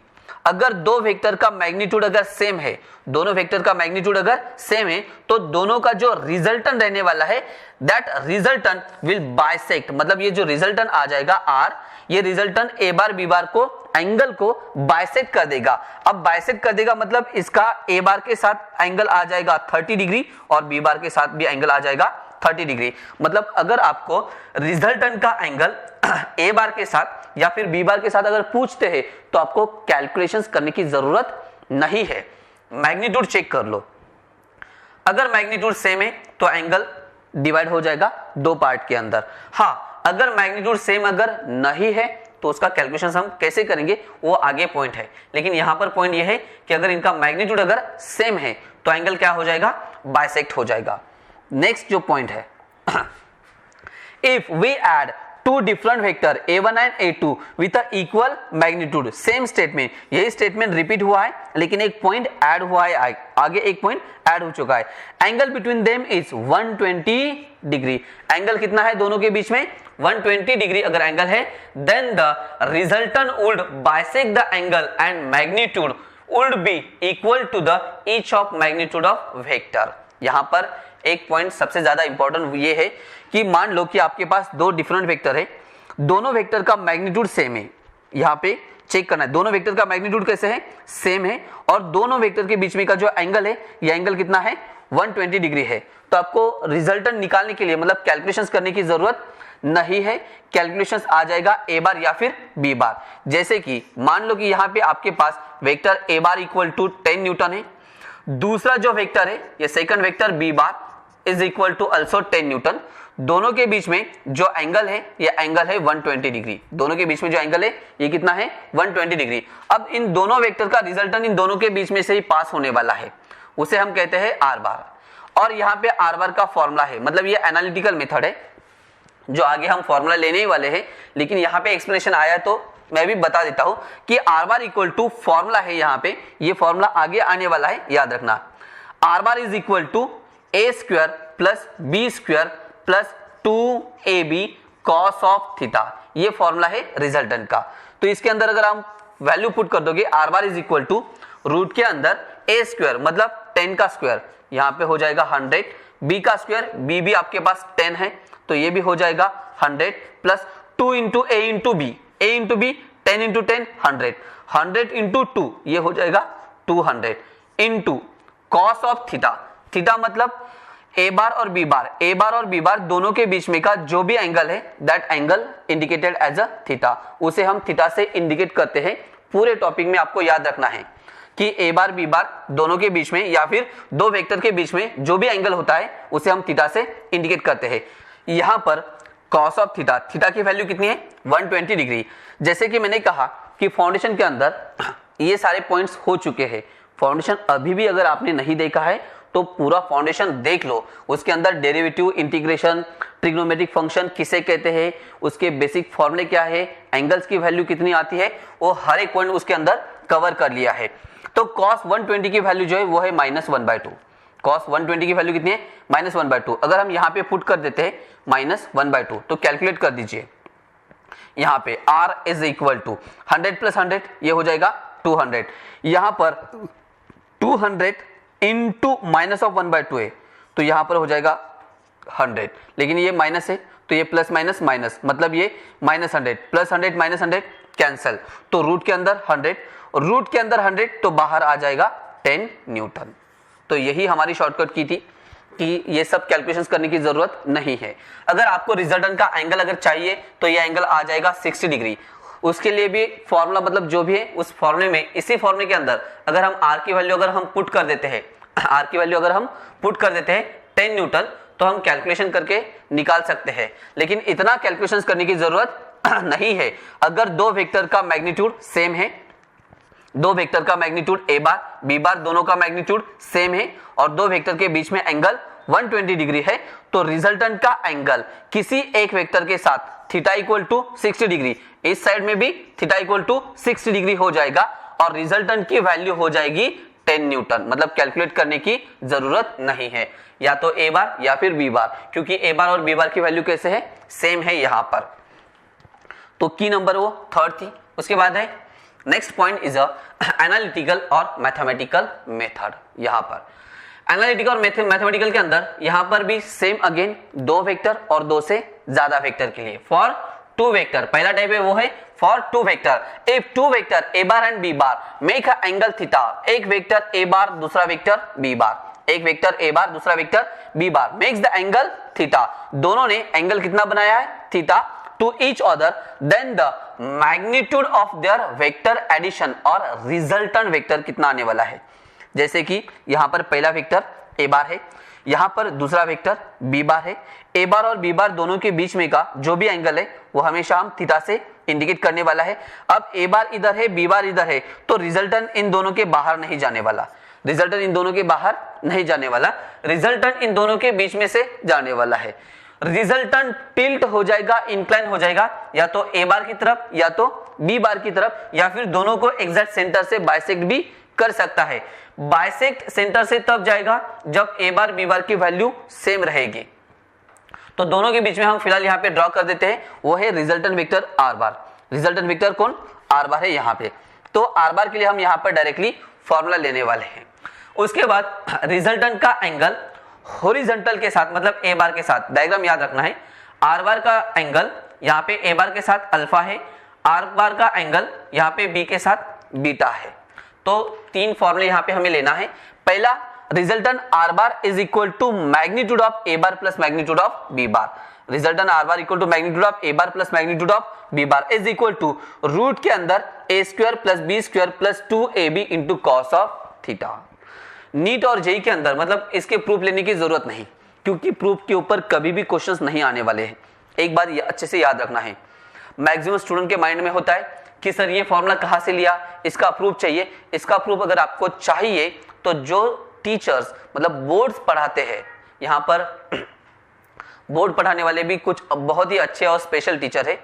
Speaker 1: अगर दो वेक्टर का मैग्नीट्यूड अगर सेम है, दोनों वेक्टर का मैग्नीट्यूड अगर सेम है, तो दोनों का जो रिजल्टेंट रहने वाला है दैट रिजल्टेंट विल बाइसेक्ट, मतलब ये जो रिजल्टेंट आ जाएगा R, ये रिजल्टेंट ए बार बी बार को एंगल को बाइसेक्ट कर देगा। अब बाइसेक्ट कर देगा मतलब इसका ए बार के साथ एंगल आ जाएगा 30 डिग्री और बी बार के साथ भी एंगल आ जाएगा 30 डिग्री। मतलब अगर आपको रिजल्टेंट का एंगल ए बार के साथ या फिर बी बार के साथ अगर पूछते हैं तो आपको कैलकुलेशंस करने की जरूरत नहीं है, मैग्नीट्यूड चेक कर लो। अगर मैग्नीट्यूड सेम है तो एंगल डिवाइड हो जाएगा दो पार्ट के अंदर। हाँ, अगर मैग्नीट्यूड सेम अगर नहीं है तो उसका कैलकुलेशन हम कैसे करेंगे वो आगे पॉइंट है, लेकिन यहां पर पॉइंट ये है कि अगर इनका मैग्नीट्यूड अगर सेम है तो एंगल क्या हो जाएगा, बाइसेक्ट हो जाएगा। नेक्स्ट जो पॉइंट है, if we add two different vector a1 and a2 with a equal magnitude, same statement, यही स्टेटमेंट रिपीट हुआ है लेकिन एक पॉइंट ऐड हुआ है, आगे एक पॉइंट ऐड हो चुका है। Angle between them is 120 degree, angle कितना है दोनों के बीच में, 120 डिग्री अगर एंगल है, then the resultant would bisect the angle and magnitude would be equal to the each of magnitude of vector. यहां पर एक पॉइंट सबसे ज्यादा इंपॉर्टेंट ये है कि मान लो कि आपके पास दो डिफरेंट वेक्टर है, दोनों वेक्टर का मैग्नीट्यूड सेम है, यहां पे चेक करना है दोनों वेक्टर का मैग्नीट्यूड कैसे है, सेम है, और दोनों वेक्टर के बीच में का जो एंगल है ये एंगल कितना है, 120 डिग्री है। तो आपको रिजल्टेंट निकालने के लिए मतलब कैलकुलेशंस करने की जरूरत नहीं है, कैलकुलेशंस आ जाएगा ए बार या फिर बी बार। जैसे कि मान लो कि यहां पे आपके पास vector A bar equal to 10 newton है, दूसरा जो वेक्टर है ये second vector B bar is equal to also 10 newton, दोनों के बीच में जो एंगल है ये एंगल है 120 डिग्री, दोनों के बीच में जो एंगल है ये कितना है, 120 डिग्री। अब इन दोनों वेक्टर का रिजल्टेंट इन दोनों के बीच में से ही पास होने वाला है, उसे हम कहते हैं आर बार। और यहाँ पे आर बार का फॉर्मूला है, मतलब ये एनालिटिकल मेथड है जो आगे हम फॉर्मूला लेने ही वाले हैं, लेकिन यहाँ पे एक्सप्लेनेशन आया तो मैं भी बता देता हूं कि R bar equal to formula है, यहाँ पे ये फॉर्मूला आगे आने वाला है, याद रखना। R bar is equal to A square plus B square plus 2ab cos of theta, ये फॉर्मूला है रिजल्टेंट का। तो इसके अंदर अगर हम वैल्यू पुट कर दोगे, R bar is equal to root के अंदर ए स्क्वायर मतलब 10 का स्क्वायर, यहाँ पे हो जाएगा 100, बी का स्क्वायर, बी भी आपके पास 10 है तो ये भी हो जाएगा 100 प्लस 2 इंटू ए इंटू बी, ए इंटू बी 10 इंटू 10 100, 100 इंटू 2 ये हो जाएगा 200 into cos of theta, theta मतलब ए बार और बी बार, ए बार और बी बार दोनों के बीच में का जो भी एंगल है that angle indicated as a theta, उसे हम थीटा से इंडिकेट करते हैं। पूरे टॉपिक में आपको याद रखना है कि ए बार बी बार दोनों के बीच में या फिर दो वेक्टर के बीच में जो भी एंगल होता है उसे हम थीटा से इंडिकेट करते हैं। यहां पर कॉस ऑफ थीटा, थीटा की वैल्यू कितनी है, 120 डिग्री। जैसे कि मैंने कहा कि फाउंडेशन के अंदर ये सारे पॉइंट्स हो चुके हैं, फाउंडेशन अभी भी अगर आपने नहीं देखा है तो पूरा फाउंडेशन देख लो, उसके अंदर डेरिवेटिव, इंटीग्रेशन, ट्रिग्नोमेट्रिक फंक्शन किसे कहते हैं, उसके बेसिक फॉर्मूले क्या है, एंगल्स की वैल्यू कितनी आती है, वो हर एक पॉइंट उसके अंदर कवर कर लिया है। तो cos 120 की वैल्यू जो है वो है -1/2, cos 120 की वैल्यू कितनी है, -1/2। अगर हम यहाँ पे पुट कर देते हैं -1/2 तो कैलकुलेट कर दीजिए, यहाँ पे r is equal to 100 plus 100 ये हो जाएगा 200, यहाँ पर 200 इंटू माइनस ऑफ 1/2 है तो यहाँ पर हो जाएगा 100, लेकिन ये माइनस है तो ये प्लस माइनस माइनस, मतलब ये -100 प्लस 100 माइनस 100 कैंसल, तो रूट के अंदर 100, रूट के अंदर 100 तो बाहर आ जाएगा 10 न्यूटन। तो यही हमारी शॉर्टकट की थी कि ये सब कैलकुलेशंस करने की जरूरत नहीं है। अगर आपको रिजल्टेंट का एंगल अगर चाहिए तो ये एंगल आ जाएगा 60 डिग्री, उसके लिए भी फॉर्मूला मतलब जो भी है उस फॉर्मूले में, इसी फॉर्मूले के अंदर अगर हम आर की वैल्यू अगर हम पुट कर देते हैं, आर की वैल्यू अगर हम पुट कर देते हैं 10 न्यूटन तो हम कैलकुलेशन करके निकाल सकते हैं, लेकिन इतना कैलकुलेशन करने की जरूरत नहीं है। अगर दो वेक्टर का मैग्नीट्यूड सेम है, दो वेक्टर का मैग्नीट्यूड ए बार बी बार दोनों का मैग्नीट्यूड सेम है और दो वेक्टर के बीच में एंगल 120 डिग्री है, तो रिजल्टेंट का एंगल किसी एक वेक्टर के साथ थीटा इक्वल टू 60 डिग्री, इस साइड में भी थीटा इक्वल टू 60 डिग्री हो जाएगा और रिजल्टेंट की वैल्यू हो जाएगी 10 न्यूटन। मतलब कैलकुलेट करने की जरूरत नहीं है, या तो ए बार या फिर बी बार, क्योंकि ए बार और बी बार की वैल्यू कैसे है, सेम है यहाँ पर। तो की नंबर वो थर्ड थी। उसके बाद है नेक्स्ट पॉइंट इज एनालिटिकल और मैथमेटिकल मेथड। यहाँ पर एनालिटिकल और मैथमेटिकल के अंदर यहाँ पर भी सेम अगेन दो वेक्टर और दो से ज्यादा वेक्टर के लिए फॉर टू वेक्टर। पहला टाइप है वो है for two vector. If two vector A bar and B bar make a angle theta, एक वेक्टर ए बार दूसरा वेक्टर बी बार, एक वेक्टर ए बार दूसरा vector B bar makes the angle theta, दोनों ने angle कितना बनाया है theta to each other, then the magnitude of their vector addition और रिजल्टेंट वेक्टर कितना आने वाला है। जैसे कि यहां पर पहला वेक्टर ए बार है, यहां पर दूसरा वेक्टर बी बार है। ए बार और बी बार दोनों के बीच में का जो भी एंगल है वो हमेशा हम थीटा से इंडिकेट करने वाला है। अब ए बार इधर है बी बार इधर है तो रिजल्टेंट इन दोनों के बाहर नहीं जाने वाला, रिजल्टेंट इन दोनों के बाहर नहीं जाने वाला, रिजल्टेंट इन दोनों के बीच में से जाने वाला है। रिजल्टेंट टिल्ट हो जाएगा, इंक्लाइन हो जाएगा या तो ए बार की तरफ या तो बी बार की तरफ, या फिर दोनों को एग्जैक्ट सेंटर से बाइसेक्ट भी कर सकता है। बाइसेक्ट सेंटर से तब जाएगा जब ए बार बी बार की वैल्यू सेम रहेगी। तो दोनों के बीच में हम फिलहाल यहाँ पे ड्रॉ कर देते हैं, वो है resultant vector are bar. Resultant vector कौन आर बार है यहाँ पे। तो आर बार के लिए हम यहाँ पर डायरेक्टली फॉर्मूला लेने वाले हैं। उसके बाद रिजल्टेंट का एंगल हॉरिजॉन्टल के साथ मतलब ए बार के साथ, डायग्राम याद रखना है। आर बार का एंगल यहाँ पे ए बार के साथ अल्फा है, आर बार का एंगल यहाँ पे बी के साथ बीटा है। तो तीन फॉर्मूले यहाँ पे हमें लेना है। पहला resultant R bar is equal to magnitude of A bar plus magnitude of B bar. Resultant R bar equal to magnitude of A bar plus magnitude of B bar is equal to root के अंदर A square plus B square plus 2ab into cos of theta. NEET और JEE के अंदर मतलब इसके proof लेने की जरूरत नहीं, क्योंकि प्रूफ के ऊपर कभी भी क्वेश्चंस नहीं आने वाले हैं। एक बात अच्छे से याद रखना है, मैक्सिमम स्टूडेंट के माइंड में होता है कि सर ये फॉर्मूला कहाँ से लिया, इसका प्रूफ चाहिए। इसका प्रूफ अगर आपको चाहिए तो जो टीचर्स मतलब बोर्ड्स पढ़ाते हैं, यहाँ पर बोर्ड पढ़ाने वाले भी कुछ बहुत ही अच्छे और स्पेशल टीचर है,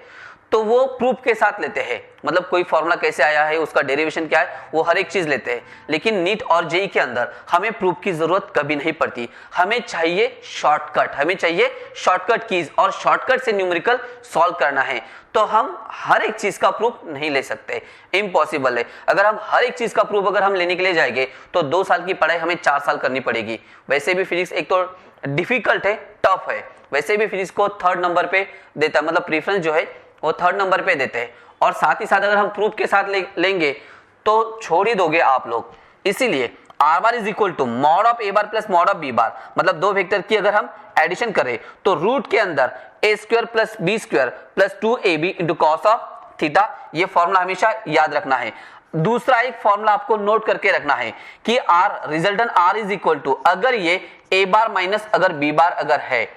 Speaker 1: तो वो प्रूफ के साथ लेते हैं। मतलब कोई फॉर्मूला कैसे आया है, उसका डेरिवेशन क्या है, वो हर एक चीज लेते हैं। लेकिन नीट और जेई के अंदर हमें प्रूफ की जरूरत कभी नहीं पड़ती। हमें चाहिए शॉर्टकट, हमें चाहिए शॉर्टकट कीज, और शॉर्टकट से न्यूमेरिकल सॉल्व करना है। तो हम हर एक चीज का प्रूफ नहीं ले सकते, इम्पॉसिबल है। अगर हम हर एक चीज का प्रूफ अगर हम लेने के लिए जाएंगे तो 2 साल की पढ़ाई हमें 4 साल करनी पड़ेगी। वैसे भी फिजिक्स एक तो डिफिकल्ट है, टफ है, वैसे भी फिजिक्स को 3rd नंबर पे देता है, मतलब प्रेफरेंस जो है वो 3rd नंबर पे देते हैं। और साथ ही साथ अगर हम प्रूफ के साथ लेंगे तो छोड़ ही दोगे आप लोग। इसीलिए R bar is equal to mod of A bar plus mod of B bar, मतलब दो वेक्टर की अगर हम एडिशन करें तो रूट के अंदर A square plus B square plus 2ab into cos of theta. ये फॉर्मूला हमेशा याद रखना है। दूसरा एक फॉर्मूला आपको नोट करके रखना है कि R resultant R is equal to, अगर ये ए बार माइनस अगर बी बार अगर है,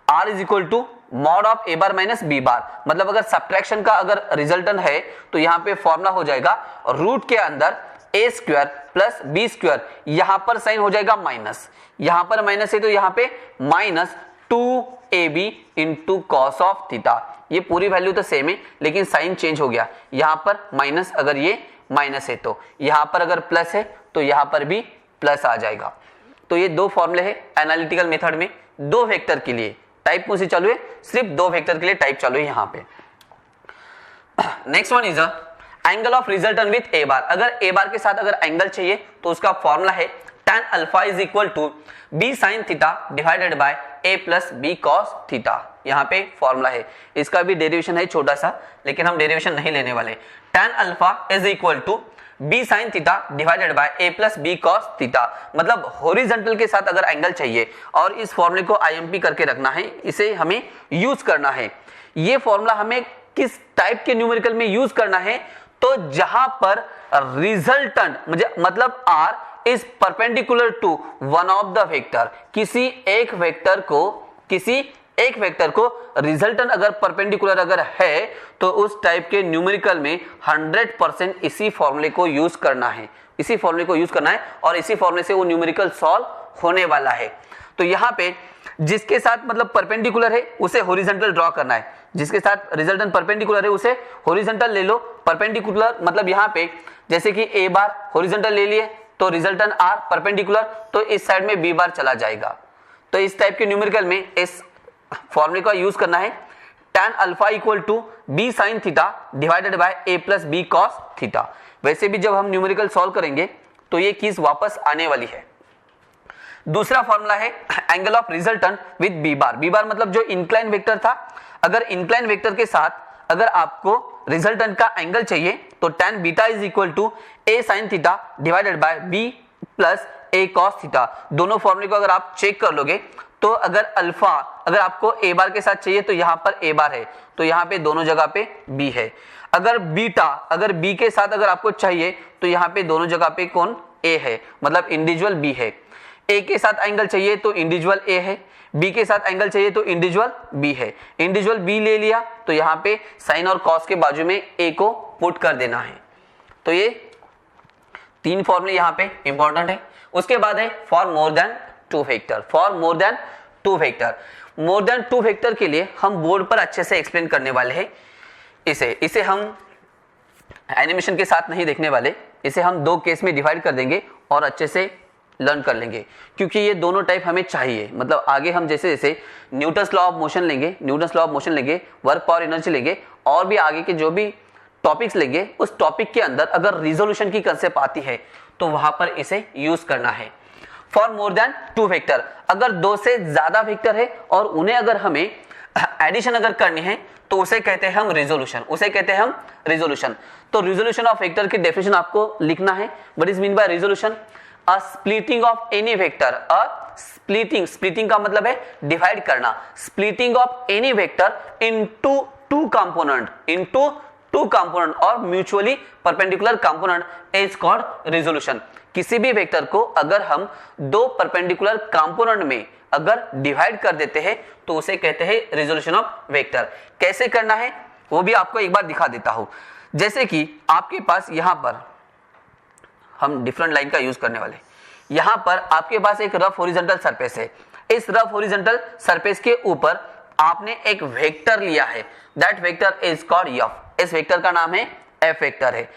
Speaker 1: R is equal to mod of A bar minus B bar. मतलब अगर सब्ट्रैक्शन का अगर रिजल्टेंट है तो यहाँ पे फॉर्मूला हो जाएगा रूट के अंदर A square plus B square, यहां पर साइन हो जाएगा माइनस, यहां पर माइनस है तो यहाँ पे minus 2ab into cos of theta. ये पूरी वैल्यू तो सेम है लेकिन साइन चेंज हो गया, यहां पर माइनस अगर ये माइनस है तो यहां पर अगर प्लस है तो यहां पर भी प्लस आ जाएगा। तो ये दो फॉर्मूले है एनालिटिकल मेथड में, दो वेक्टर के लिए। टाइप कौन सी चालू है, सिर्फ दो वेक्टर के लिए टाइप चालू है यहाँ पे। Next one is angle of resultant with A bar. अगर ए बार के साथ अगर एंगल चाहिए तो उसका फॉर्मूला है tan alpha is equal to B sine theta divided by A plus B cos theta. यहाँ पे फॉर्मूला है, इसका भी डेरिवेशन है छोटा सा, लेकिन हम डेरिवेशन नहीं लेने वाले। tan alpha is equal to B sine theta divided by A plus B cos theta. मतलब हॉरिजॉन्टल के साथ अगर एंगल चाहिए और इस फॉर्मूले को आईएमपी करके रखना है, इसे हमें यूज करना है। ये फॉर्मूला हमें किस टाइप के न्यूमेरिकल में यूज करना है, तो जहां पर रिजल्टेंट मतलब R is perpendicular to one of the vector, किसी एक वेक्टर को रिजल्टेंट अगर परपेंडिकुलर अगर है तो उस टाइप के न्यूमेरिकल में 100% इसी फॉर्मूले को यूज करना है, इसी फॉर्मूले को यूज करना है और इसी फॉर्मूले से वो न्यूमेरिकल सॉल्व होने वाला है। तो यहाँ पे जिसके साथ मतलब परपेंडिकुलर है उसे हॉरिजॉन्टल ड्रॉ करना है, जिसके साथ रिजल्टेंट परपेंडिकुलर है उसे हॉरिजॉन्टल ले लो। परपेंडिकुलर मतलब यहाँ पे जैसे कि ए बार हॉरिजॉन्टल ले लिए तो रिजल्टेंट आर परपेंडिकुलर, तो इस साइड में बी बार चला जाएगा। तो इस टाइप के न्यूमेरिकल में इस फॉर्मूले का यूज करना है tan alpha equal to B sine theta divided by A plus B cos theta. वैसे भी जब हम न्यूमेरिकल सॉल्व करेंगे तो ये कीज वापस आने वाली है। दूसरा फॉर्मूला है angle of resultant with B bar. B bar मतलब जो इंक्लाइन वेक्टर था, अगर इंक्लाइन वेक्टर के साथ अगर आपको रिजल्टेंट का एंगल चाहिए तो tan beta is equal to a sin theta divided by b plus a cos theta. दोनों फॉर्मूले को अगर आप चेक कर लोगे तो अगर अल्फा अगर आपको a बार के साथ चाहिए तो यहाँ पर a बार है, तो यहाँ पे दोनों जगह पे b है। अगर बीटा अगर b के साथ अगर आपको चाहिए तो यहाँ पे दोनों जगह पे कौन a है, मतलब इंडिविजुअल b है। a के साथ एंगल चाहिए तो इंडिविजुअल a है, b के साथ एंगल चाहिए तो इंडिविजुअल b है। इंडिविजुअल b ले लिया तो यहाँ पे साइन और कॉस के बाजू में a को पुट कर देना है। तो ये तीन फॉर्मूले यहाँ पे इंपॉर्टेंट है। उसके बाद है for more than two vector. For more than two vector, more than two vector के लिए हम बोर्ड पर अच्छे से एक्सप्लेन करने वाले हैं। इसे हम एनिमेशन के साथ नहीं देखने वाले, इसे हम दो केस में डिवाइड कर देंगे और अच्छे से लर्न कर लेंगे, क्योंकि ये दोनों टाइप हमें चाहिए। मतलब आगे हम जैसे जैसे न्यूटन्स लॉ ऑफ मोशन लेंगे, वर्क पावर एनर्जी लेंगे और भी आगे के जो भी टॉपिक्स लेंगे, उस टॉपिक के अंदर अगर रिजोल्यूशन की कंसेप्ट आती है तो वहां पर इसे यूज करना है। For more than two vector, अगर दो से ज्यादा वेक्टर है और उन्हें अगर हमें एडिशन अगर करनी है तो उसे कहते हैं हम रिजोल्यूशन। तो रिजोल्यूशन ऑफ वेक्टर की डेफिनेशन आपको लिखना है। What is mean by resolution? A splitting of any vector, splitting का मतलब है डिवाइड करना, splitting of any vector into two component और mutually perpendicular component is called resolution. किसी भी वेक्टर को अगर हम दो परपेंडिकुलर कंपोनेंट में अगर डिवाइड कर देते हैं तो उसे कहते हैं रिजोल्यूशन ऑफ वेक्टर। कैसे करना है वो भी आपको एक बार दिखा देता हूं। जैसे कि आपके पास यहां पर हम डिफरेंट लाइन का यूज करने वाले, यहां पर आपके पास एक रफ हॉरिजॉन्टल सरफेस है। इस रफ हॉरिजॉन्टल सरफेस के ऊपर आपने एक वेक्टर लिया है, that vector is called f। इस वेक्टर का नाम है f वेक्टर है।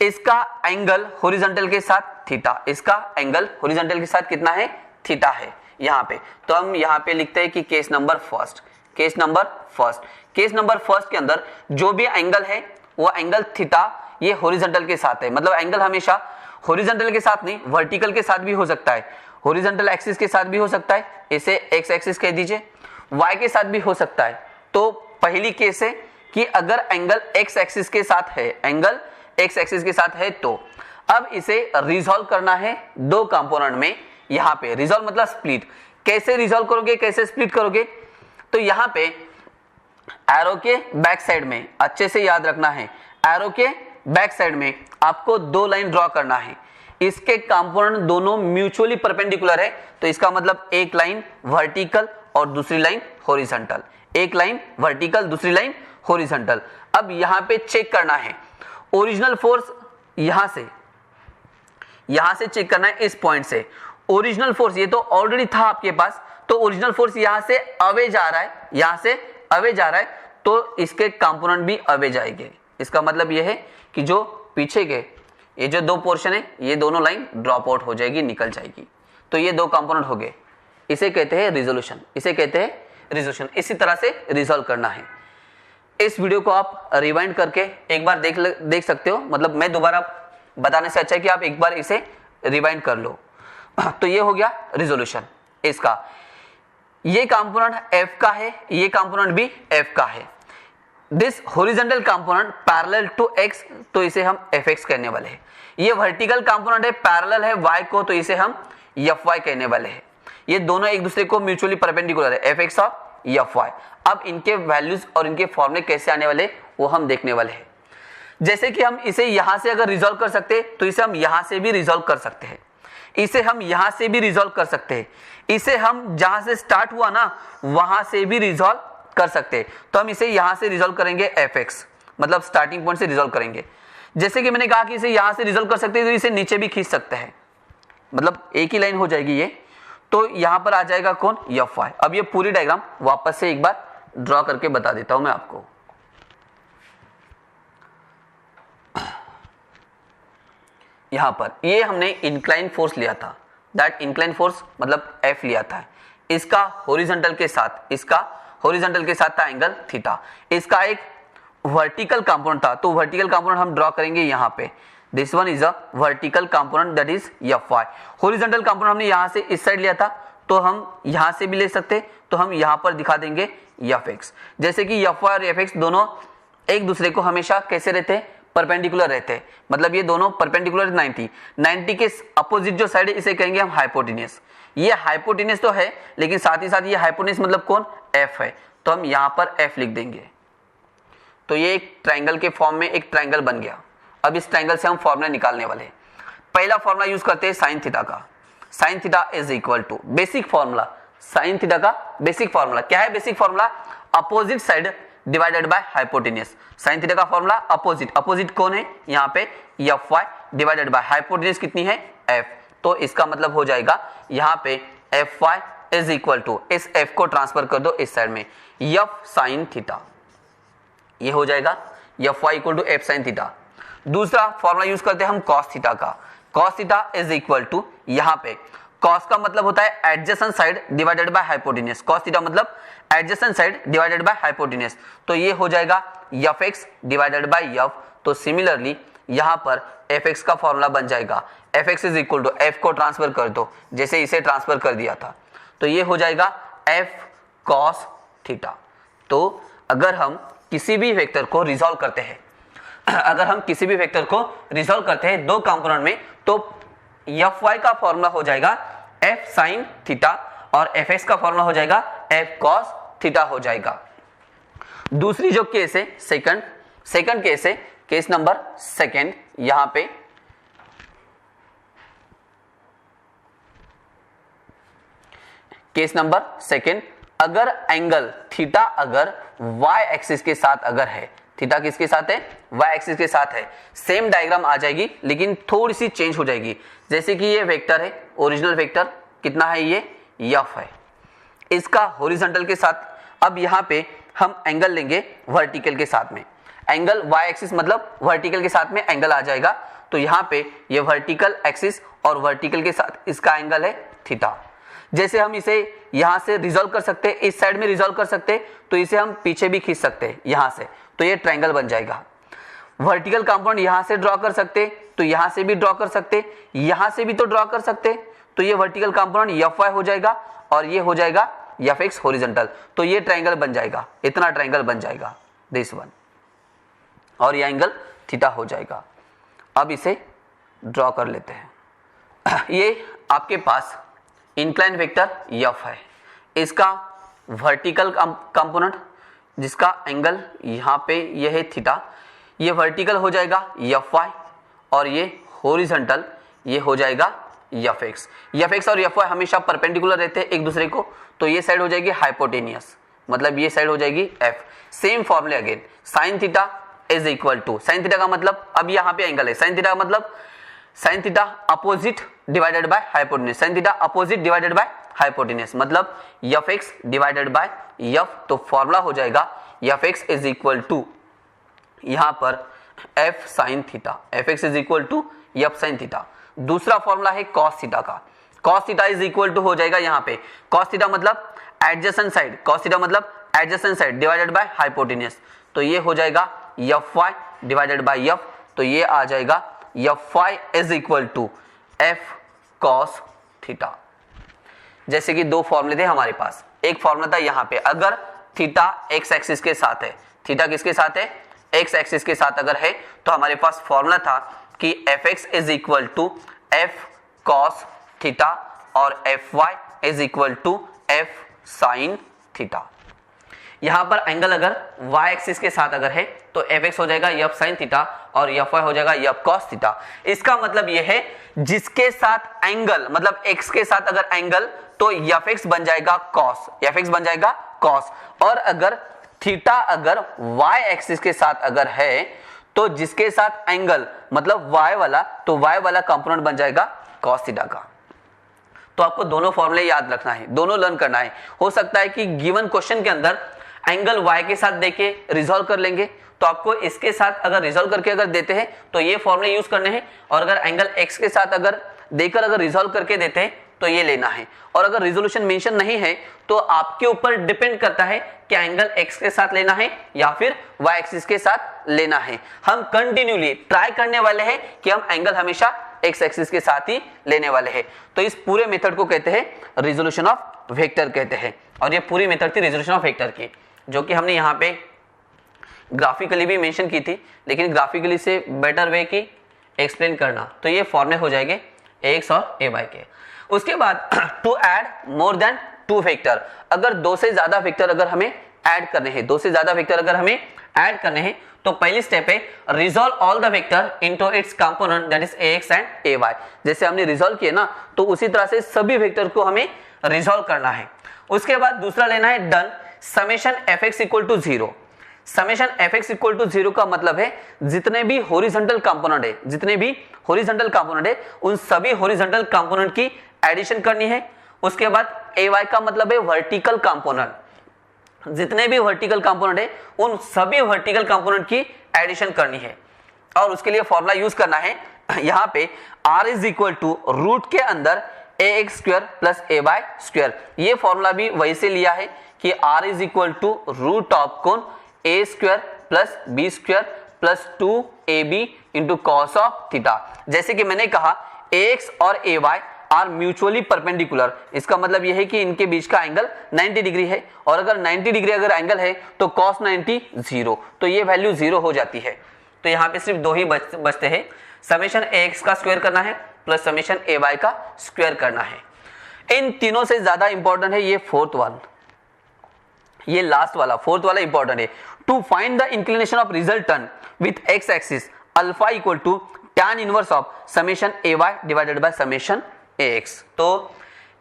Speaker 1: इसका एंगल हॉरिजॉन्टल के साथ थीटा, इसका एंगल हॉरिजॉन्टल के साथ कितना है? थीटा है यहाँ पे। तो हम यहाँ पे लिखते हैं कि केस नंबर फर्स्ट के अंदर जो भी एंगल है वो एंगल थीटा ये हॉरिजॉन्टल के साथ है। मतलब एंगल हमेशा हॉरिजॉन्टल के साथ नहीं, वर्टिकल के साथ भी हो सकता है, हॉरिजॉन्टल एक्सिस के साथ भी हो सकता है, इसे एक्स एक्सिस कह दीजिए, वाई के साथ भी हो सकता है। तो पहली केस है कि अगर एंगल एक्स एक्सिस के साथ है, तो अब इसे रिजॉल्व करना है दो कंपोनेंट में। यहां पे रिजॉल्व मतलब स्प्लिट। कैसे रिजॉल्व करोगे, कैसे स्प्लिट करोगे? तो यहां पे एरो के बैक साइड में अच्छे से याद रखना है, एरो के बैक साइड में आपको दो लाइन ड्रॉ करना है। इसके कंपोनेंट दोनों म्यूचुअली परपेंडिकुलर है, तो इसका मतलब एक लाइन वर्टिकल और दूसरी लाइन हॉरिजॉन्टल, एक लाइन वर्टिकल दूसरी लाइन हॉरिजॉन्टल। अब यहां पे चेक करना है ओरिजिनल फोर्स, यहां से चेक करना है इस पॉइंट से। ओरिजिनल फोर्स ये तो ऑलरेडी था आपके पास, तो ओरिजिनल फोर्स यहां से अवे जा रहा है, तो इसके कंपोनेंट भी अवे जाएंगे। इसका मतलब ये है कि जो पीछे के ये जो दो पोर्शन है ये दोनों लाइन ड्रॉप आउट हो जाएगी, निकल जाएगी। तो ये दो कंपोनेंट हो गए, इसे कहते हैं रिजोल्यूशन। इसी तरह से रिजॉल्व करना है। इस वीडियो को आप रिवाइंड करके एक बार देख सकते हो। मतलब मैं दोबारा बताने से अच्छा है कि आप एक बार इसे रिवाइंड कर लो। तो ये हो गया रिजोल्यूशन इसका। ये कंपोनेंट f का है, ये कंपोनेंट भी f का है। This horizontal component parallel to x, तो इसे हम fx कहने वाले हैं। ये वर्टिकल कंपोनेंट है, पैरेलल है y को, तो इसे हम fy कहने वाले हैं। ये दोनों एक दूसरे को म्यूचुअली परपेंडिकुलर है, fx और fy। अब इनके वैल्यूज और इनके फॉर्मूले कैसे आने वाले वो हम देखने वाले हैं। जैसे कि हम इसे यहां से अगर रिजॉल्व कर सकते हैं तो इसे हम यहां से भी रिजॉल्व कर सकते हैं, इसे हम यहां से भी रिजॉल्व कर सकते हैं, इसे हम जहां से स्टार्ट हुआ ना वहां से भी रिजॉल्व कर सकते हैं। तो हम इसे यहां से रिजॉल्व करेंगे fx, मतलब स्टार्टिंग पॉइंट से रिजॉल्व करेंगे। जैसे कि मैंने कहा कि इसे यहां से रिजॉल्व कर सकते हैं, तो इसे नीचे भी खींच सकते हैं, मतलब एक ही लाइन हो जाएगी ये। तो यहां पर आ जाएगा कौन? fy। अब ये पूरी डायग्राम वापस से एक बार ड्रॉ करके बता देता हूं मैं आपको। यहां पर ये हमने इंक्लाइन फोर्स लिया था, दैट इंक्लाइन फोर्स मतलब F लिया था। इसका हॉरिजॉन्टल के साथ था एंगल थीटा। इसका एक वर्टिकल कंपोनेंट था, तो वर्टिकल कंपोनेंट हम ड्रॉ करेंगे यहां पे, this one is a vertical component that is Fy। Horizontal component हमने यहां से इस साइड लिया था, तो हम यहां से भी ले सकते, तो हम यहां पर दिखा देंगे Fx। जैसे कि Fy और Fx दोनों एक दूसरे को हमेशा कैसे रहते हैं, परपेंडिकुलर रहते हैं, मतलब ये दोनों परपेंडिकुलर 90 के अपोजिट जो साइड है इसे कहेंगे हम हाइपोटेन्यूस। ये हाइपोटेन्यूस तो है, लेकिन साथ ही साथ ये हाइपोटेन्यूस मतलब कौन, F है, तो हम यहां पर F लिख देंगे। तो ये एक ट्रायंगल के फॉर्म में एक ट्रायंगल बन गया। अब इस ट्रायंगल से हम फॉर्मूला निकालने वाले हैं। पहला फॉर्मूला यूज करते हैं साइन थीटा का। Sine theta is equal to basic formula, sine theta का बेसिक फॉर्मूला क्या है, basic formula opposite side divided by hypotenuse. Sine theta का फॉर्मूला अपोजिट, अपोजिट कौन है यहाँ पे Fy डिवाइडेड बाय हाइपोटेन्यूस कितनी है F, तो इसका मतलब हो जाएगा यहाँ पे Fy इज इक्वल टू, इस F को ट्रांसफर कर दो इस साइड में, F साइन थीटा, ये हो जाएगा Fy equal to F sine theta. दूसरा फॉर्मूला यूज करते हैं हम cos थीटा का। cos theta is equal to, यहाँ पे cos का मतलब होता है adjacent side divided by hypotenuse. cos theta मतलब adjacent side divided by hypotenuse, तो ये हो जाएगा Fx डिवाइडेड बाय F। तो सिमिलरली यहाँ पर Fx का फॉर्मूला बन जाएगा Fx is equal to, F को ट्रांसफर कर दो जैसे इसे ट्रांसफर कर दिया था, तो ये हो जाएगा F cos थीटा। तो अगर हम किसी भी वेक्टर को रिजॉल्व करते हैं, अगर हम किसी भी वेक्टर को रिजॉल्व करते हैं दो कंपोनेंट में, तो Fy का फॉर्मूला हो जाएगा F sin थीटा और Fx का फॉर्मूला हो जाएगा F cos थीटा हो जाएगा। दूसरी जो केस है सेकंड केस है, केस नंबर सेकंड, यहां पे केस नंबर सेकंड, अगर एंगल थीटा अगर y एक्सिस के साथ अगर है, थीटा किसके साथ है, y एक्सिस के साथ है, सेम डायग्राम आ जाएगी लेकिन थोड़ी सी चेंज हो जाएगी। जैसे कि ये वेक्टर है, ओरिजिनल वेक्टर कितना है, ये F है, इसका हॉरिजॉन्टल के साथ, अब यहाँ पे हम एंगल लेंगे वर्टिकल के साथ में, एंगल y एक्सिस मतलब वर्टिकल के साथ में एंगल आ जाएगा, तो यहाँ पे ये वर्टिकल एक्सिस और वर्टिकल के साथ इसका एंगल है थीटा। जैसे हम इसे यहां से रिजॉल्व कर सकते हैं, इस साइड में रिजॉल्व कर सकते हैं, तो इसे हम पीछे भी खींच सकते हैं यहां से, तो ये ट्रायंगल बन जाएगा। वर्टिकल कंपोनेंट यहां से ड्रॉ कर सकते, तो यहां से भी ड्रॉ कर सकते, यहां से भी तो ड्रॉ कर सकते, तो ये वर्टिकल कंपोनेंट Fy हो जाएगा और ये हो जाएगा Fx हॉरिजॉन्टल, तो ये ट्रायंगल बन जाएगा, इतना ट्रायंगल बन जाएगा दिस वन, और ये एंगल थीटा हो जाएगा। अब इसे ड्रॉ कर लेते हैं। ये आपके पास इंक्लाइन वेक्टर F है, इसका वर्टिकल कंपोनेंट जिसका एंगल यहाँ पे ये है थीटा, ये वर्टिकल हो जाएगा Fy और ये हॉरिजॉन्टल ये हो जाएगा Fx। Fx और Fy हमेशा परपेंडिकुलर रहते हैं एक दूसरे को, तो ये साइड हो जाएगी हाइपोटेनियस, मतलब ये साइड हो जाएगी F। सेम फॉर्मूले again, sine theta is equal to, sine theta का मतलब अब यहाँ पे एंगल है, साइन थीटा का मतलब sine theta opposite divided by hypotenuse, sine theta opposite divided by hypotenuse मतलब Fx डिवाइडेड बाय F, तो फॉर्मूला हो जाएगा Fx इज इक्वल टू यहां पर F sine theta, Fx is equal to F sine theta. दूसरा formula है cos theta का, cos theta is equal to हो जाएगा यहाँ पे cos थीटा मतलब एडजेसेंट साइड, cos थीटा मतलब adjacent side divided by hypotenuse, तो ये हो जाएगा Fy डिवाइडेड बाय F, तो ये आ जाएगा Fy is equal to F cos theta. जैसे कि दो फॉर्मूले थे हमारे पास, एक फॉर्मूला था यहाँ पे अगर थीटा x एक्सिस के साथ है, थीटा किसके साथ है, x एक्सिस के साथ अगर है, तो हमारे पास फॉर्मूला था कि Fx is equal to F cos theta और Fy is equal to F sin theta. यहाँ पर एंगल अगर y एक्सिस के साथ अगर है तो Fx हो जाएगा F sin थीटा और Fy हो जाएगा F cos थीटा। इसका मतलब यह है जिसके साथ एंगल मतलब x के साथ अगर एंगल तो Fx बन जाएगा cos, Fx बन जाएगा cos, और अगर थीटा अगर y एक्सिस के साथ अगर है तो जिसके साथ एंगल मतलब y वाला, तो y वाला कंपोनेंट बन जाएगा cos थीटा का। तो आपको दोनों फॉर्मूले याद रखना है, दोनों लर्न करना है। हो सकता है कि गिवन क्वेश्चन के अंदर एंगल y के साथ देके रिजॉल्व कर लेंगे, तो आपको इसके साथ अगर रिजॉल्व करके अगर देते हैं तो ये फॉर्मूले यूज करने हैं, और अगर एंगल x के साथ अगर देकर अगर रिजॉल्व करके देते हैं तो ये लेना है। और अगर रिजोल्यूशन मेंशन नहीं है तो आपके ऊपर डिपेंड करता है कि एंगल x के साथ लेना है या फिर y एक्सिस के साथ लेना है। हम कंटिन्यूली ट्राई करने वाले हैं कि हम एंगल हमेशा x एक्सिस के साथ ही लेने वाले हैं। तो इस पूरे मेथड को कहते हैं रिजोल्यूशन ऑफ वेक्टर कहते हैं। और ये पूरी मेथड थी रिजोल्यूशन ऑफ वेक्टर की, जो कि हमने यहाँ पे ग्राफिकली भी मेंशन की थी, लेकिन ग्राफिकली से बेटर वे की एक्सप्लेन करना। तो ये फॉर्मूले हो जाएंगे ax और ay के। उसके बाद to add more than 2 vector, अगर 2 से ज्यादा वेक्टर अगर हमें ऐड करने हैं, 2 से ज्यादा वेक्टर अगर हमें ऐड करने हैं, तो पहली स्टेप है resolve all the vector into its component that is ax and ay। जैसे हमने रिजॉल्व किए ना, तो उसी तरह से सभी वेक्टर को हमें रिजॉल्व करना है। उसके बाद दूसरा लेना है done summation fx equal to 0। Summation fx equal to 0 का मतलब है जितने भी हॉरिजॉन्टल कंपोनेंट है, जितने भी हॉरिजॉन्टल कंपोनेंट है, उन सभी हॉरिजॉन्टल कंपोनेंट की एडिशन करनी है। उसके बाद ay का मतलब है वर्टिकल कंपोनेंट, जितने भी वर्टिकल कंपोनेंट है उन सभी वर्टिकल कंपोनेंट की एडिशन करनी है। और उसके लिए फॉर्मूला यूज करना है यहाँ पे r is equal to root के अंदर ax square plus ay square. ये फॉर्मूला भी वही से लिया है कि r is equal to root of कौन a square plus b square plus 2ab into cos of theta. जैसे कि मैंने कहा ax और ay आर म्यूचुअली परपेंडिकुलर, इसका मतलब यह है कि इनके बीच का एंगल 90 डिग्री है, और अगर 90 डिग्री अगर एंगल है तो cos 90 0, तो ये वैल्यू 0 हो जाती है। तो यहाँ पे सिर्फ 2 ही बचते हैं, समेशन ax का स्क्वायर करना है प्लस समेशन ay का स्क्वायर करना है। इन तीनों से ज्यादा इंपॉर्टेंट है ये फोर्थ वन, ये लास्ट वाला फोर्थ वाला इंपॉर्टेंट है। To find the inclination of resultant with x axis alpha equal to tan inverse of summation ay divided by summation ax। तो